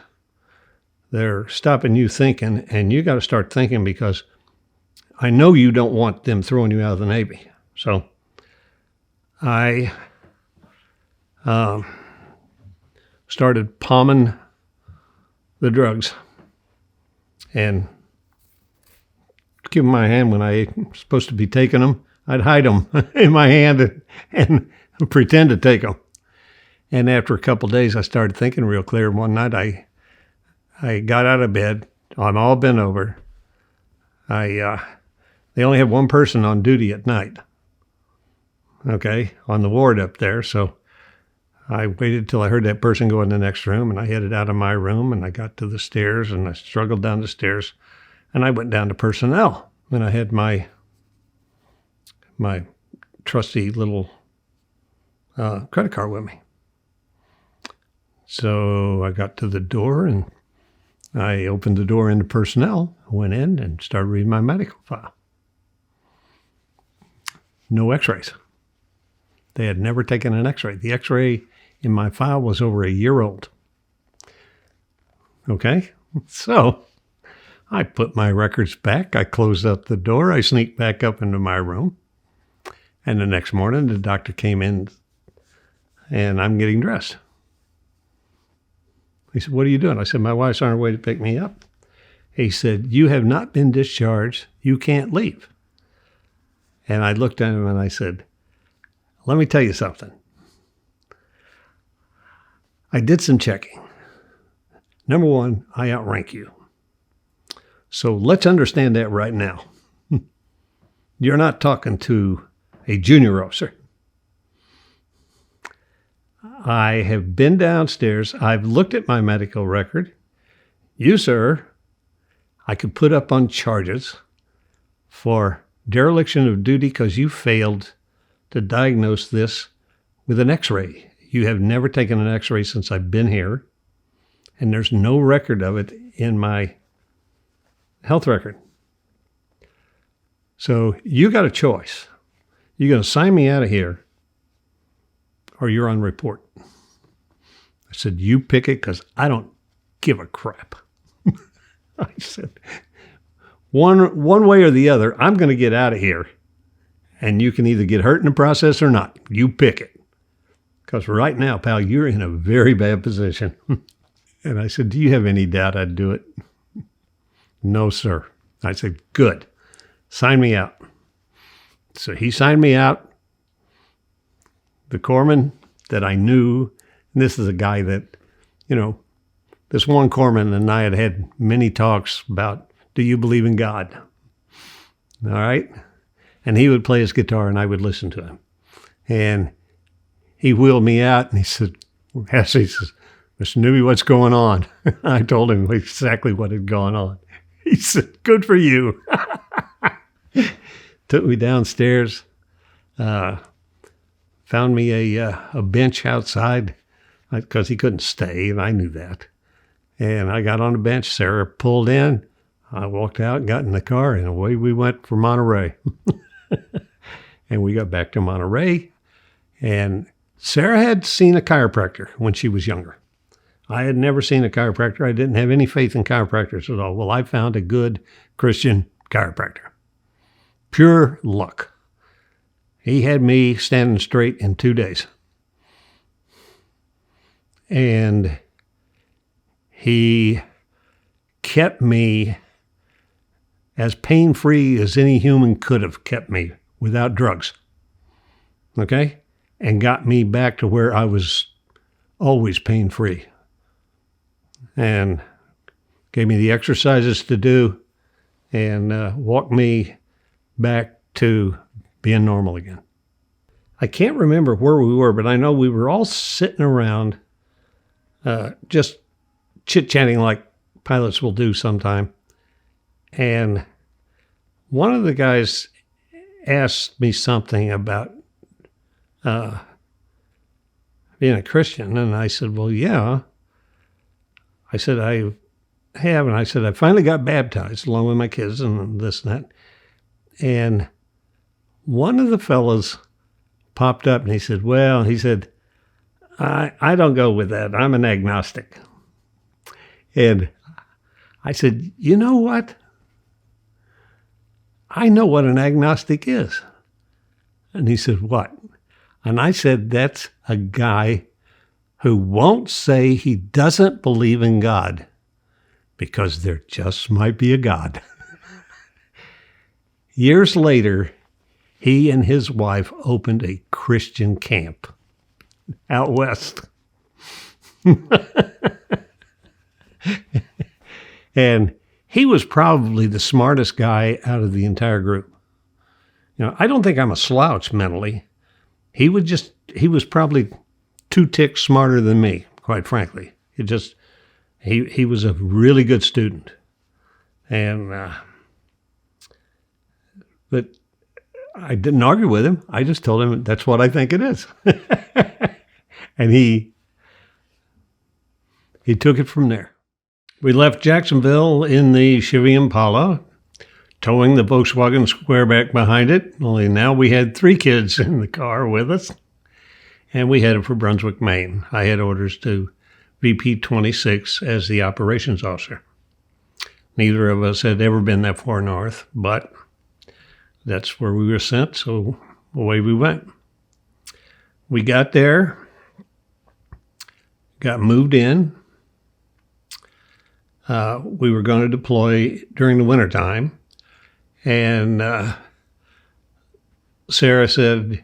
They're stopping you thinking, and you got to start thinking because I know you don't want them throwing you out of the Navy. So I started palming the drugs and keeping my hand when I was supposed to be taking them. I'd hide them in my hand and pretend to take them. And after a couple of days, I started thinking real clear. One night, I got out of bed. I'm all bent over. They only have one person on duty at night. Okay, on the ward up there. So I waited till I heard that person go in the next room, and I headed out of my room, and I got to the stairs, and I struggled down the stairs, and I went down to personnel, and I had my trusty little credit card with me. So I got to the door, and I opened the door into personnel, went in, and started reading my medical file. No x-rays. They had never taken an x-ray. The x-ray in my file was over a year old. Okay? So I put my records back. I closed up the door. I sneaked back up into my room. And the next morning, the doctor came in, and I'm getting dressed. He said, what are you doing? I said, my wife's on her way to pick me up. He said, you have not been discharged. You can't leave. And I looked at him and I said, let me tell you something. I did some checking. Number one, I outrank you. So let's understand that right now. You're not talking to a junior officer. I have been downstairs. I've looked at my medical record. You, sir, I could put up on charges for dereliction of duty because you failed to diagnose this with an x-ray. You have never taken an x-ray since I've been here, and there's no record of it in my health record. So you got a choice. You're going to sign me out of here, or you're on report. I said, you pick it because I don't give a crap. I said, one way or the other, I'm going to get out of here. And you can either get hurt in the process or not. You pick it. Because right now, pal, you're in a very bad position. And I said, do you have any doubt I'd do it? No, sir. I said, good. Sign me out. So he signed me out. The corpsman that I knew, and this is a guy that, this one corpsman and I had many talks about, do you believe in God? All right? And he would play his guitar and I would listen to him. And he wheeled me out and he said, Mr. Newby, what's going on? I told him exactly what had gone on. He said, good for you. Took me downstairs, found me a bench outside because he couldn't stay, and I knew that. And I got on the bench. Sara pulled in. I walked out, got in the car, and away we went for Monterey. And we got back to Monterey. And Sara had seen a chiropractor when she was younger. I had never seen a chiropractor. I didn't have any faith in chiropractors at all. Well, I found a good Christian chiropractor. Pure luck. He had me standing straight in 2 days. And he kept me as pain-free as any human could have kept me without drugs. Okay? And got me back to where I was always pain-free. And gave me the exercises to do and walked me back to being normal again. I can't remember where we were, but I know we were all sitting around just chit-chatting like pilots will do sometime. And one of the guys asked me something about being a Christian. And I said, well, yeah. I said, I have. And I said, I finally got baptized along with my kids and this and that. And one of the fellows popped up and he said, well, I don't go with that. I'm an agnostic. And I said, you know what? I know what an agnostic is. And he said, what? And I said, that's a guy who won't say he doesn't believe in God because there just might be a God. Years later, he and his wife opened a Christian camp out west. And he was probably the smartest guy out of the entire group. You know, I don't think I'm a slouch mentally. He was probably 2 ticks smarter than me, quite frankly. He was a really good student. And, but I didn't argue with him. I just told him that's what I think it is. And he took it from there. We left Jacksonville in the Chevy Impala, towing the Volkswagen Squareback behind it, only now we had 3 kids in the car with us, and we headed for Brunswick, Maine. I had orders to VP 26 as the operations officer. Neither of us had ever been that far north, but that's where we were sent, so away we went. We got there, got moved in. We were going to deploy during the wintertime, and Sara said,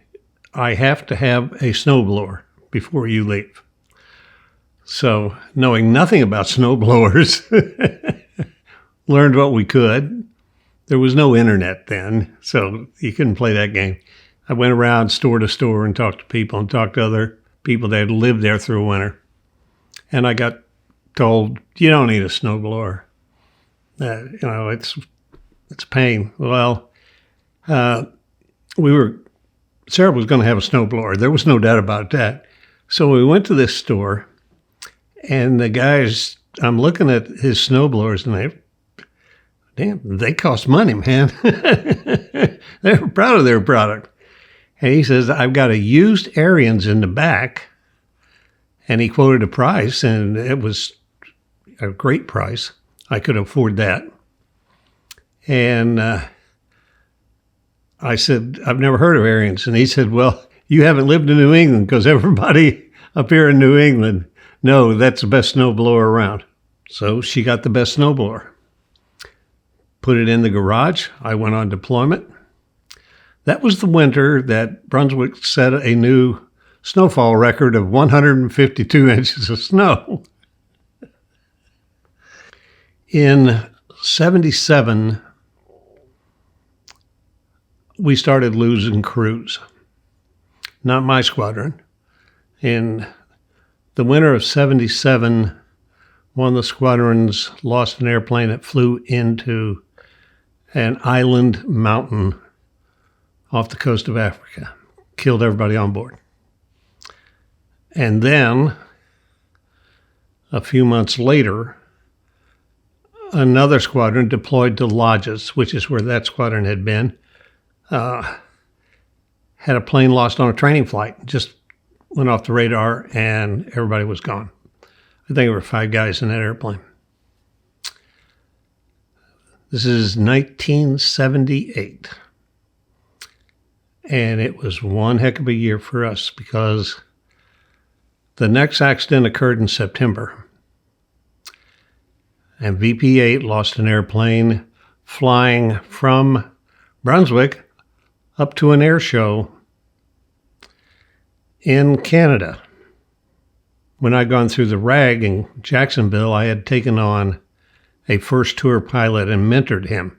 I have to have a snowblower before you leave. So, knowing nothing about snowblowers, learned what we could. There was no internet then, so you couldn't play that game. I went around store to store and talked to people and talked to other people that had lived there through winter. And I got told, you don't need a snowblower. It's a pain. Well, Sara was going to have a snowblower. There was no doubt about that. So we went to this store, and the guys, I'm looking at his snowblowers, and they cost money, man. They're proud of their product. And he says, I've got a used Ariens in the back. And he quoted a price, and it was a great price. I could afford that. And I said, I've never heard of Ariens. And he said, well, you haven't lived in New England because everybody up here in New England, no, that's the best snowblower around. So she got the best snowblower. Put it in the garage. I went on deployment. That was the winter that Brunswick set a new snowfall record of 152 inches of snow. In 77, we started losing crews. Not my squadron. In the winter of 77, one of the squadrons lost an airplane that flew into an island mountain off the coast of Africa. Killed everybody on board. And then, a few months later, another squadron deployed to Lodges, which is where that squadron had been, had a plane lost on a training flight. Just went off the radar and everybody was gone. I think there were 5 guys in that airplane. This is 1978. And it was one heck of a year for us because the next accident occurred in September. And VP-8 lost an airplane flying from Brunswick up to an air show in Canada. When I'd gone through the RAG in Jacksonville, I had taken on a first tour pilot and mentored him.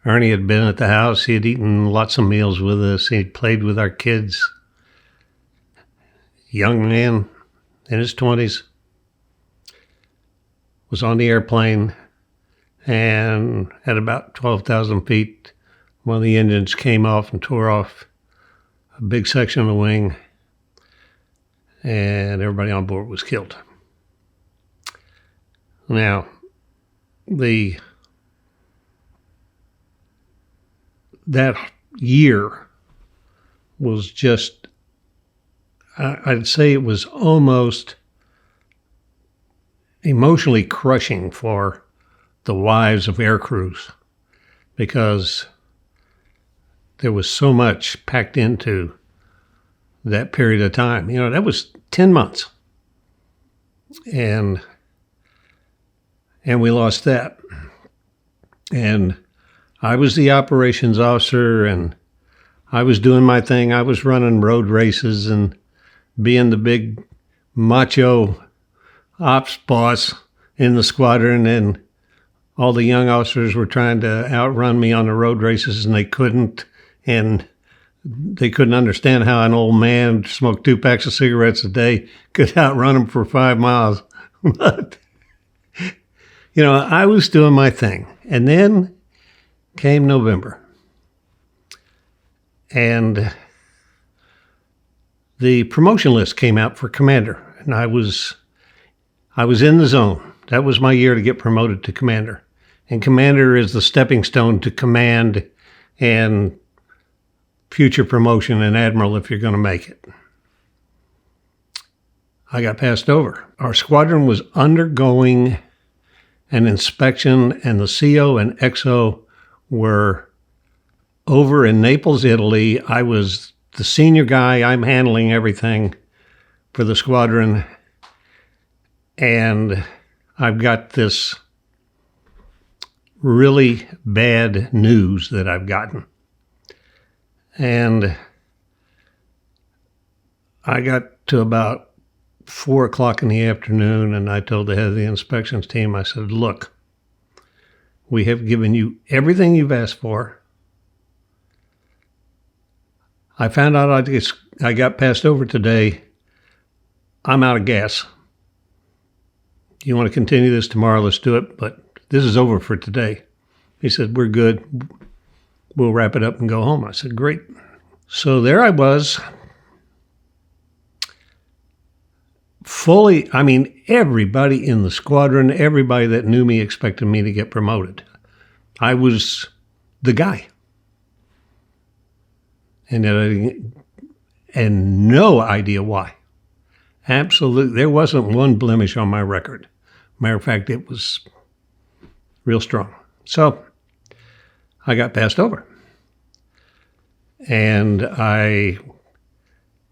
Ernie had been at the house. He had eaten lots of meals with us. He played with our kids. Young man in his 20s was on the airplane, and at about 12,000 feet, one of the engines came off and tore off a big section of the wing, and everybody on board was killed. Now, that year was just, I'd say it was almost emotionally crushing for the wives of air crews because there was so much packed into that period of time. You know, that was 10 months. And we lost that. And I was the operations officer, and I was doing my thing. I was running road races and being the big macho ops boss in the squadron, and all the young officers were trying to outrun me on the road races, and they couldn't. And they couldn't understand how an old man smoked 2 packs of cigarettes a day could outrun them for 5 miles. But, you know, I was doing my thing. And then came November. And the promotion list came out for commander. And I was in the zone. That was my year to get promoted to commander. And commander is the stepping stone to command and future promotion and admiral if you're going to make it. I got passed over. Our squadron was undergoing an inspection, and the CO and XO were over in Naples, Italy. I was the senior guy. I'm handling everything for the squadron. And I've got this really bad news that I've gotten. And I got to about 4 o'clock in the afternoon, and I told the head of the inspections team, I said, look, we have given you everything you've asked for. I found out I got passed over today. I'm out of gas. You want to continue this tomorrow, let's do it, but this is over for today. He said, we're good. We'll wrap it up and go home. I said, great. So there I was. Fully, I mean, everybody in the squadron, everybody that knew me expected me to get promoted. I was the guy. And no idea why. Absolutely. There wasn't one blemish on my record. Matter of fact, it was real strong. So I got passed over. And I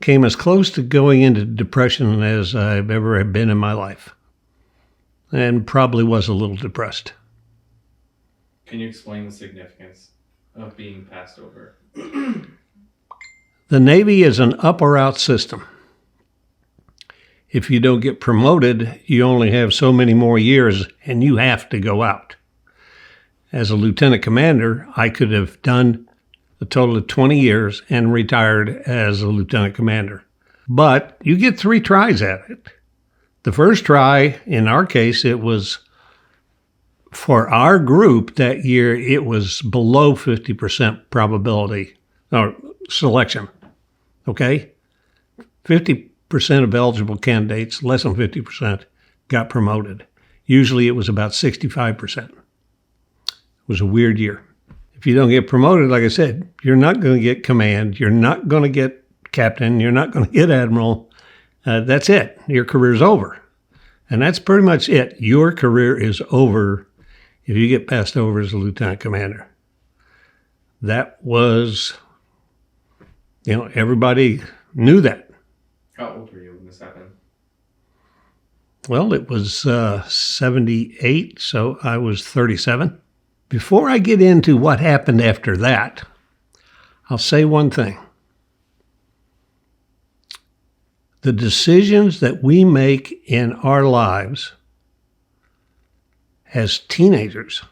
came as close to going into depression as I've ever been in my life. And probably was a little depressed. Can you explain the significance of being passed over? The Navy is an up or out system. If you don't get promoted, you only have so many more years and you have to go out. As a lieutenant commander, I could have done a total of 20 years and retired as a lieutenant commander. But you get 3 tries at it. The first try, in our case, it was for our group that year, it was below 50% probability, or selection. Okay? 50% of eligible candidates, less than 50%, got promoted. Usually it was about 65%. It was a weird year. If you don't get promoted, like I said, you're not going to get command. You're not going to get captain. You're not going to get admiral. That's it. Your career's over. And that's pretty much it. Your career is over if you get passed over as a lieutenant commander. That was, everybody knew that. How old were you when this happened? Well, it was 78, so I was 37. Before I get into what happened after that, I'll say one thing. The decisions that we make in our lives as teenagers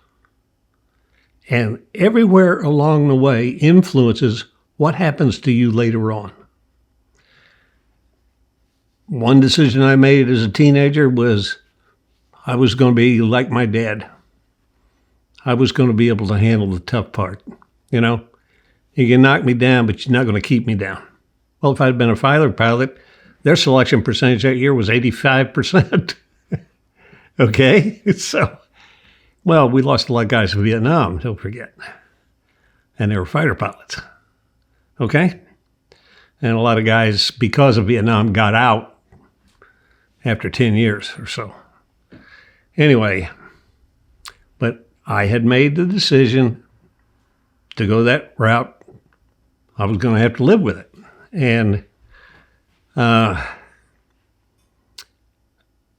and everywhere along the way influences what happens to you later on. One decision I made as a teenager was I was going to be like my dad. I was going to be able to handle the tough part. You can knock me down, but you're not going to keep me down. Well, if I'd been a fighter pilot, their selection percentage that year was 85%. Okay? So, we lost a lot of guys in Vietnam, don't forget. And they were fighter pilots. Okay? And a lot of guys, because of Vietnam, got out after 10 years or so. Anyway, but I had made the decision to go that route. I was going to have to live with it. And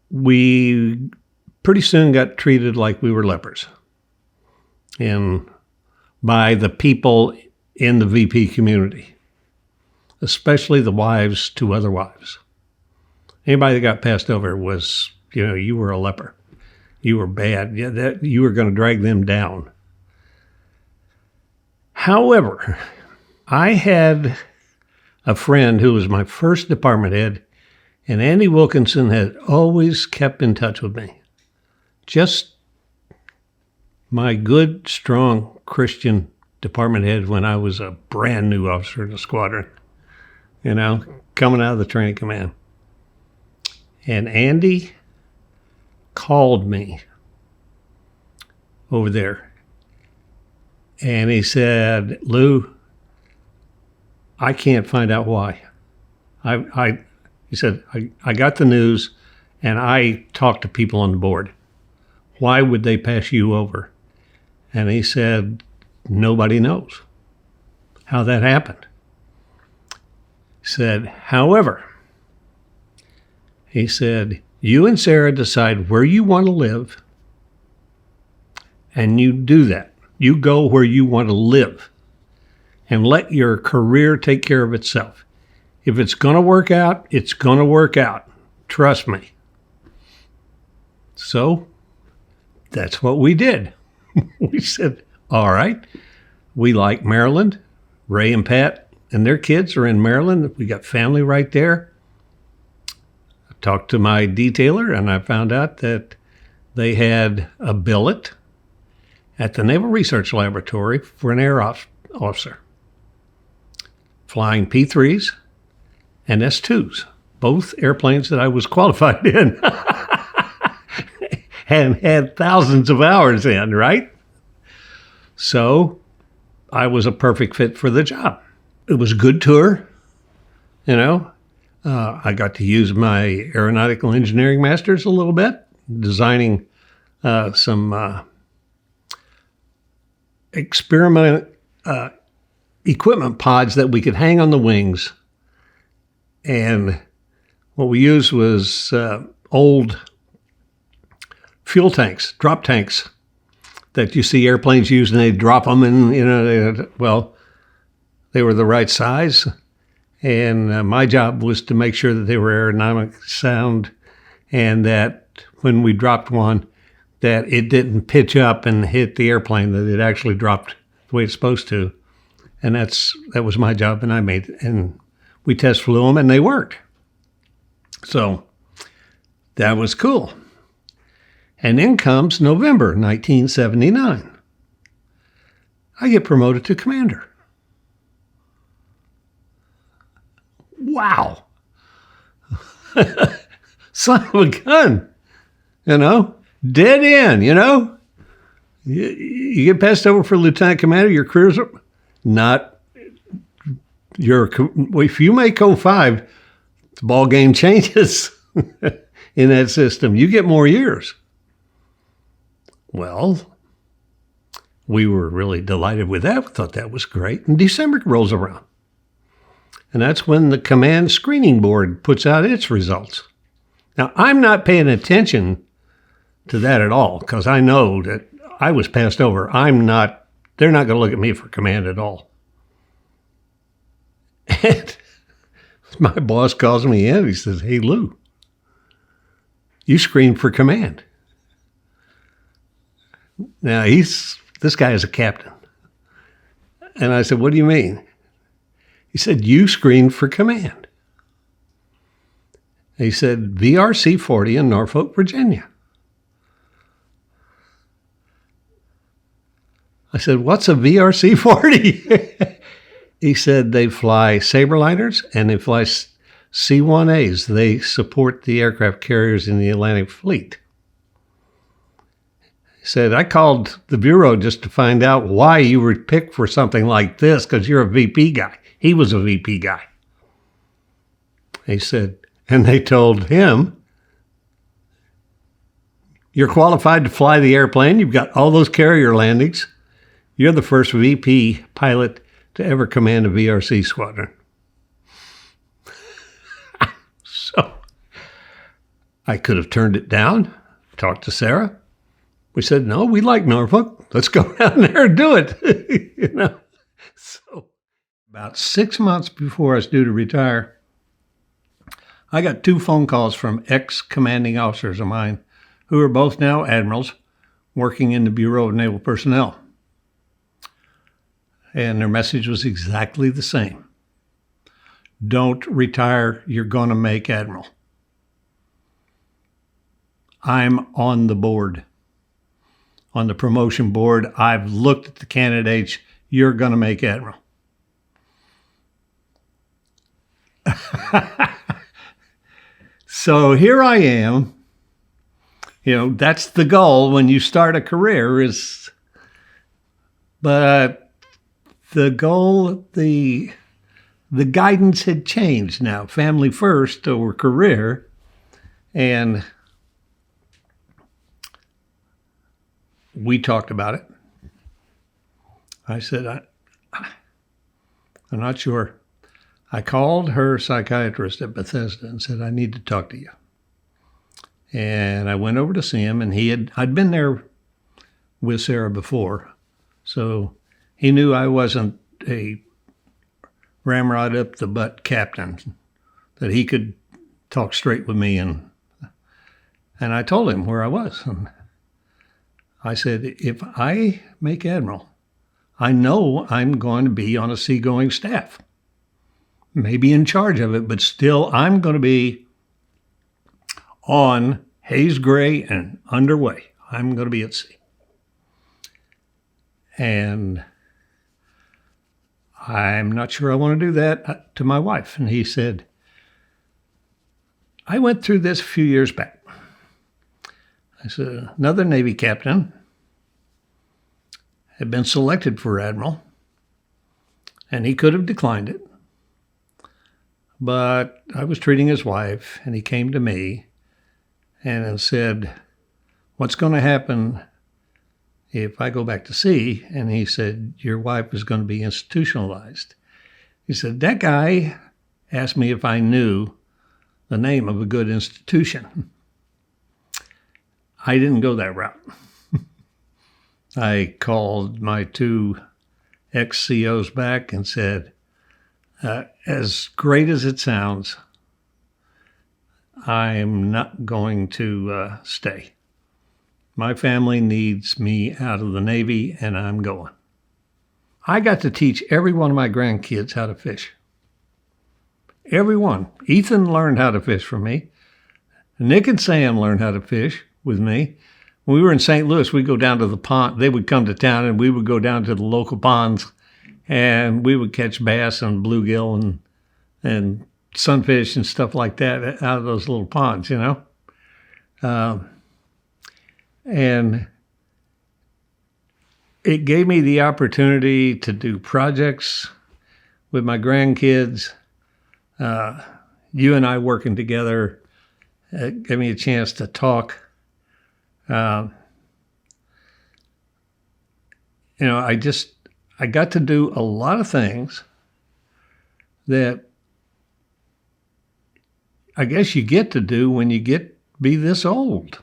we pretty soon got treated like we were lepers. And by the people in the VP community, especially the wives to other wives. Anybody that got passed over was, you were a leper. You were bad. You were going to drag them down. However, I had a friend who was my first department head, and Andy Wilkinson had always kept in touch with me. Just my good, strong Christian department head when I was a brand new officer in the squadron, coming out of the training command. And Andy called me over there. And he said, Lou, I can't find out why. He said, I got the news and I talked to people on the board. Why would they pass you over? And he said, nobody knows how that happened. He said, however, he said, you and Sara decide where you want to live, and you do that. You go where you want to live, and let your career take care of itself. If it's going to work out, it's going to work out. Trust me. So that's what we did. We said, all right, we like Maryland. Ray and Pat and their kids are in Maryland. We got family right there. I talked to my detailer, and I found out that they had a billet at the Naval Research Laboratory for an air officer, flying P-3s and S-2s, both airplanes that I was qualified in and had thousands of hours in, right? So I was a perfect fit for the job. It was a good tour, I got to use my Aeronautical Engineering masters a little bit, designing some experiment equipment pods that we could hang on the wings. And what we used was old fuel tanks, drop tanks that you see airplanes use, and they drop them, and they were the right size. And my job was to make sure that they were aerodynamic sound, and that when we dropped one, that it didn't pitch up and hit the airplane, that it actually dropped the way it's supposed to. And that was my job, and I made it. And we test flew them, and they worked. So that was cool. And then comes November 1979. I get promoted to commander. Wow. Son of a gun. Dead end, You get passed over for lieutenant commander, your career's not if you make 05, the ball game changes in that system. You get more years. Well, we were really delighted with that. We thought that was great. And December rolls around. And that's when the command screening board puts out its results. Now, I'm not paying attention to that at all because I know that I was passed over. They're not going to look at me for command at all. And my boss calls me in. He says, "Hey, Lou, you screened for command." Now, this guy is a captain. And I said, "What do you mean?" He said, "You screened for command." He said, "VRC 40 in Norfolk, Virginia." I said, "What's a VRC 40? He said, "They fly Saberliners and they fly C-1As. They support the aircraft carriers in the Atlantic Fleet." He said, "I called the Bureau just to find out why you were picked for something like this because you're a VP guy." He was a VP guy. He said, and they told him, "You're qualified to fly the airplane. You've got all those carrier landings. You're the first VP pilot to ever command a VRC squadron." So I could have turned it down, talked to Sara. We said, "No, we like Norfolk. Let's go down there and do it." So about 6 months before I was due to retire, I got 2 phone calls from ex-commanding officers of mine who are both now admirals working in the Bureau of Naval Personnel. And their message was exactly the same. Don't retire. You're going to make admiral. I'm on the board, on the promotion board. I've looked at the candidates. You're going to make admiral. So here I am. That's the goal when you start a career but the goal, the guidance had changed now. Family first over career. And we talked about it. I said, I'm not sure. I called her psychiatrist at Bethesda and said, "I need to talk to you." And I went over to see him, and I'd been there with Sara before. So he knew I wasn't a ramrod up the butt captain, that he could talk straight with me. And I told him where I was. And I said, "If I make admiral, I know I'm going to be on a seagoing staff. Maybe in charge of it, but still I'm going to be on Hayes Gray and underway. I'm going to be at sea." And I'm not sure I want to do that to my wife. And he said, "I went through this a few years back." I said, "Another Navy captain had been selected for admiral, and he could have declined it. But I was treating his wife, and he came to me and said, 'What's going to happen if I go back to sea?' And he said, 'Your wife is going to be institutionalized.' He said, that guy asked me if I knew the name of a good institution. I didn't go that route. I called my 2 ex-COs back and said, as great as it sounds, I'm not going to stay. My family needs me out of the Navy, and I'm going." I got to teach every one of my grandkids how to fish. Every one. Ethan learned how to fish from me. Nick and Sam learned how to fish with me. When we were in St. Louis, we'd go down to the pond. They would come to town, and we would go down to the local ponds, and we would catch bass and bluegill and sunfish and stuff like that out of those little ponds, you know. And it gave me the opportunity to do projects with my grandkids. You and I working together gave me a chance to talk. You know, I got to do a lot of things that I guess you get to do when you be this old.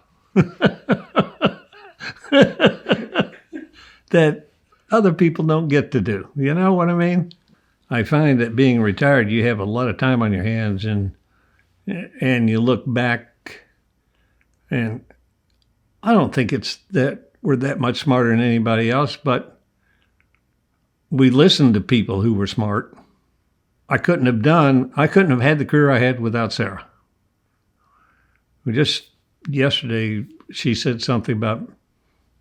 That other people don't get to do. You know what I mean? I find that being retired, you have a lot of time on your hands, and you look back, and I don't think it's that we're that much smarter than anybody else, but we listened to people who were smart. I couldn't have had the career I had without Sara. Yesterday, she said something about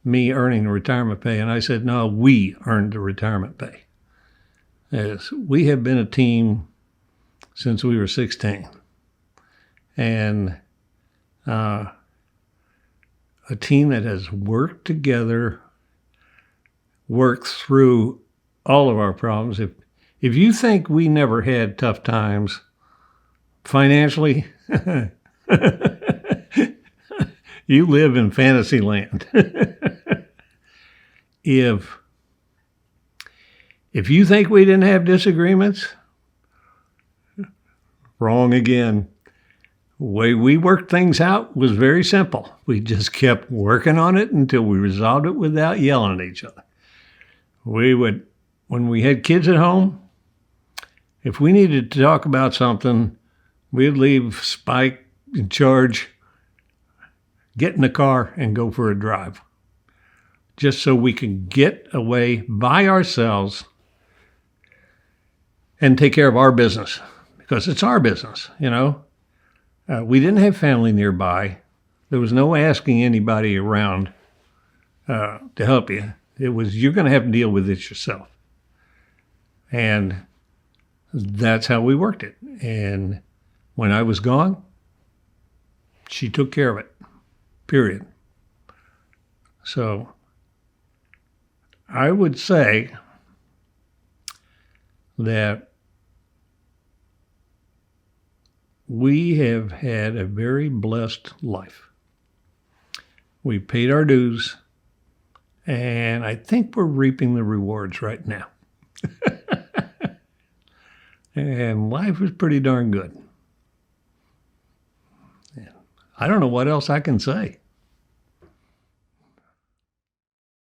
me earning the retirement pay, and I said, no, we earned the retirement pay. Yes, we have been a team since we were 16. And a team that has worked together, worked through all of our problems. If you think we never had tough times financially, you live in fantasy land. If you think we didn't have disagreements, wrong again. The way we worked things out was very simple. We just kept working on it until we resolved it without yelling at each other. When we had kids at home, if we needed to talk about something, we'd leave Spike in charge, get in the car, and go for a drive, just so we could get away by ourselves and take care of our business, because it's our business, you know. We didn't have family nearby. There was no asking anybody around to help you. It was, you're going to have to deal with it yourself. And that's how we worked it. And when I was gone, she took care of it, period. So I would say that we have had a very blessed life. We paid our dues, and I think we're reaping the rewards right now. And life is pretty darn good. I don't know what else I can say.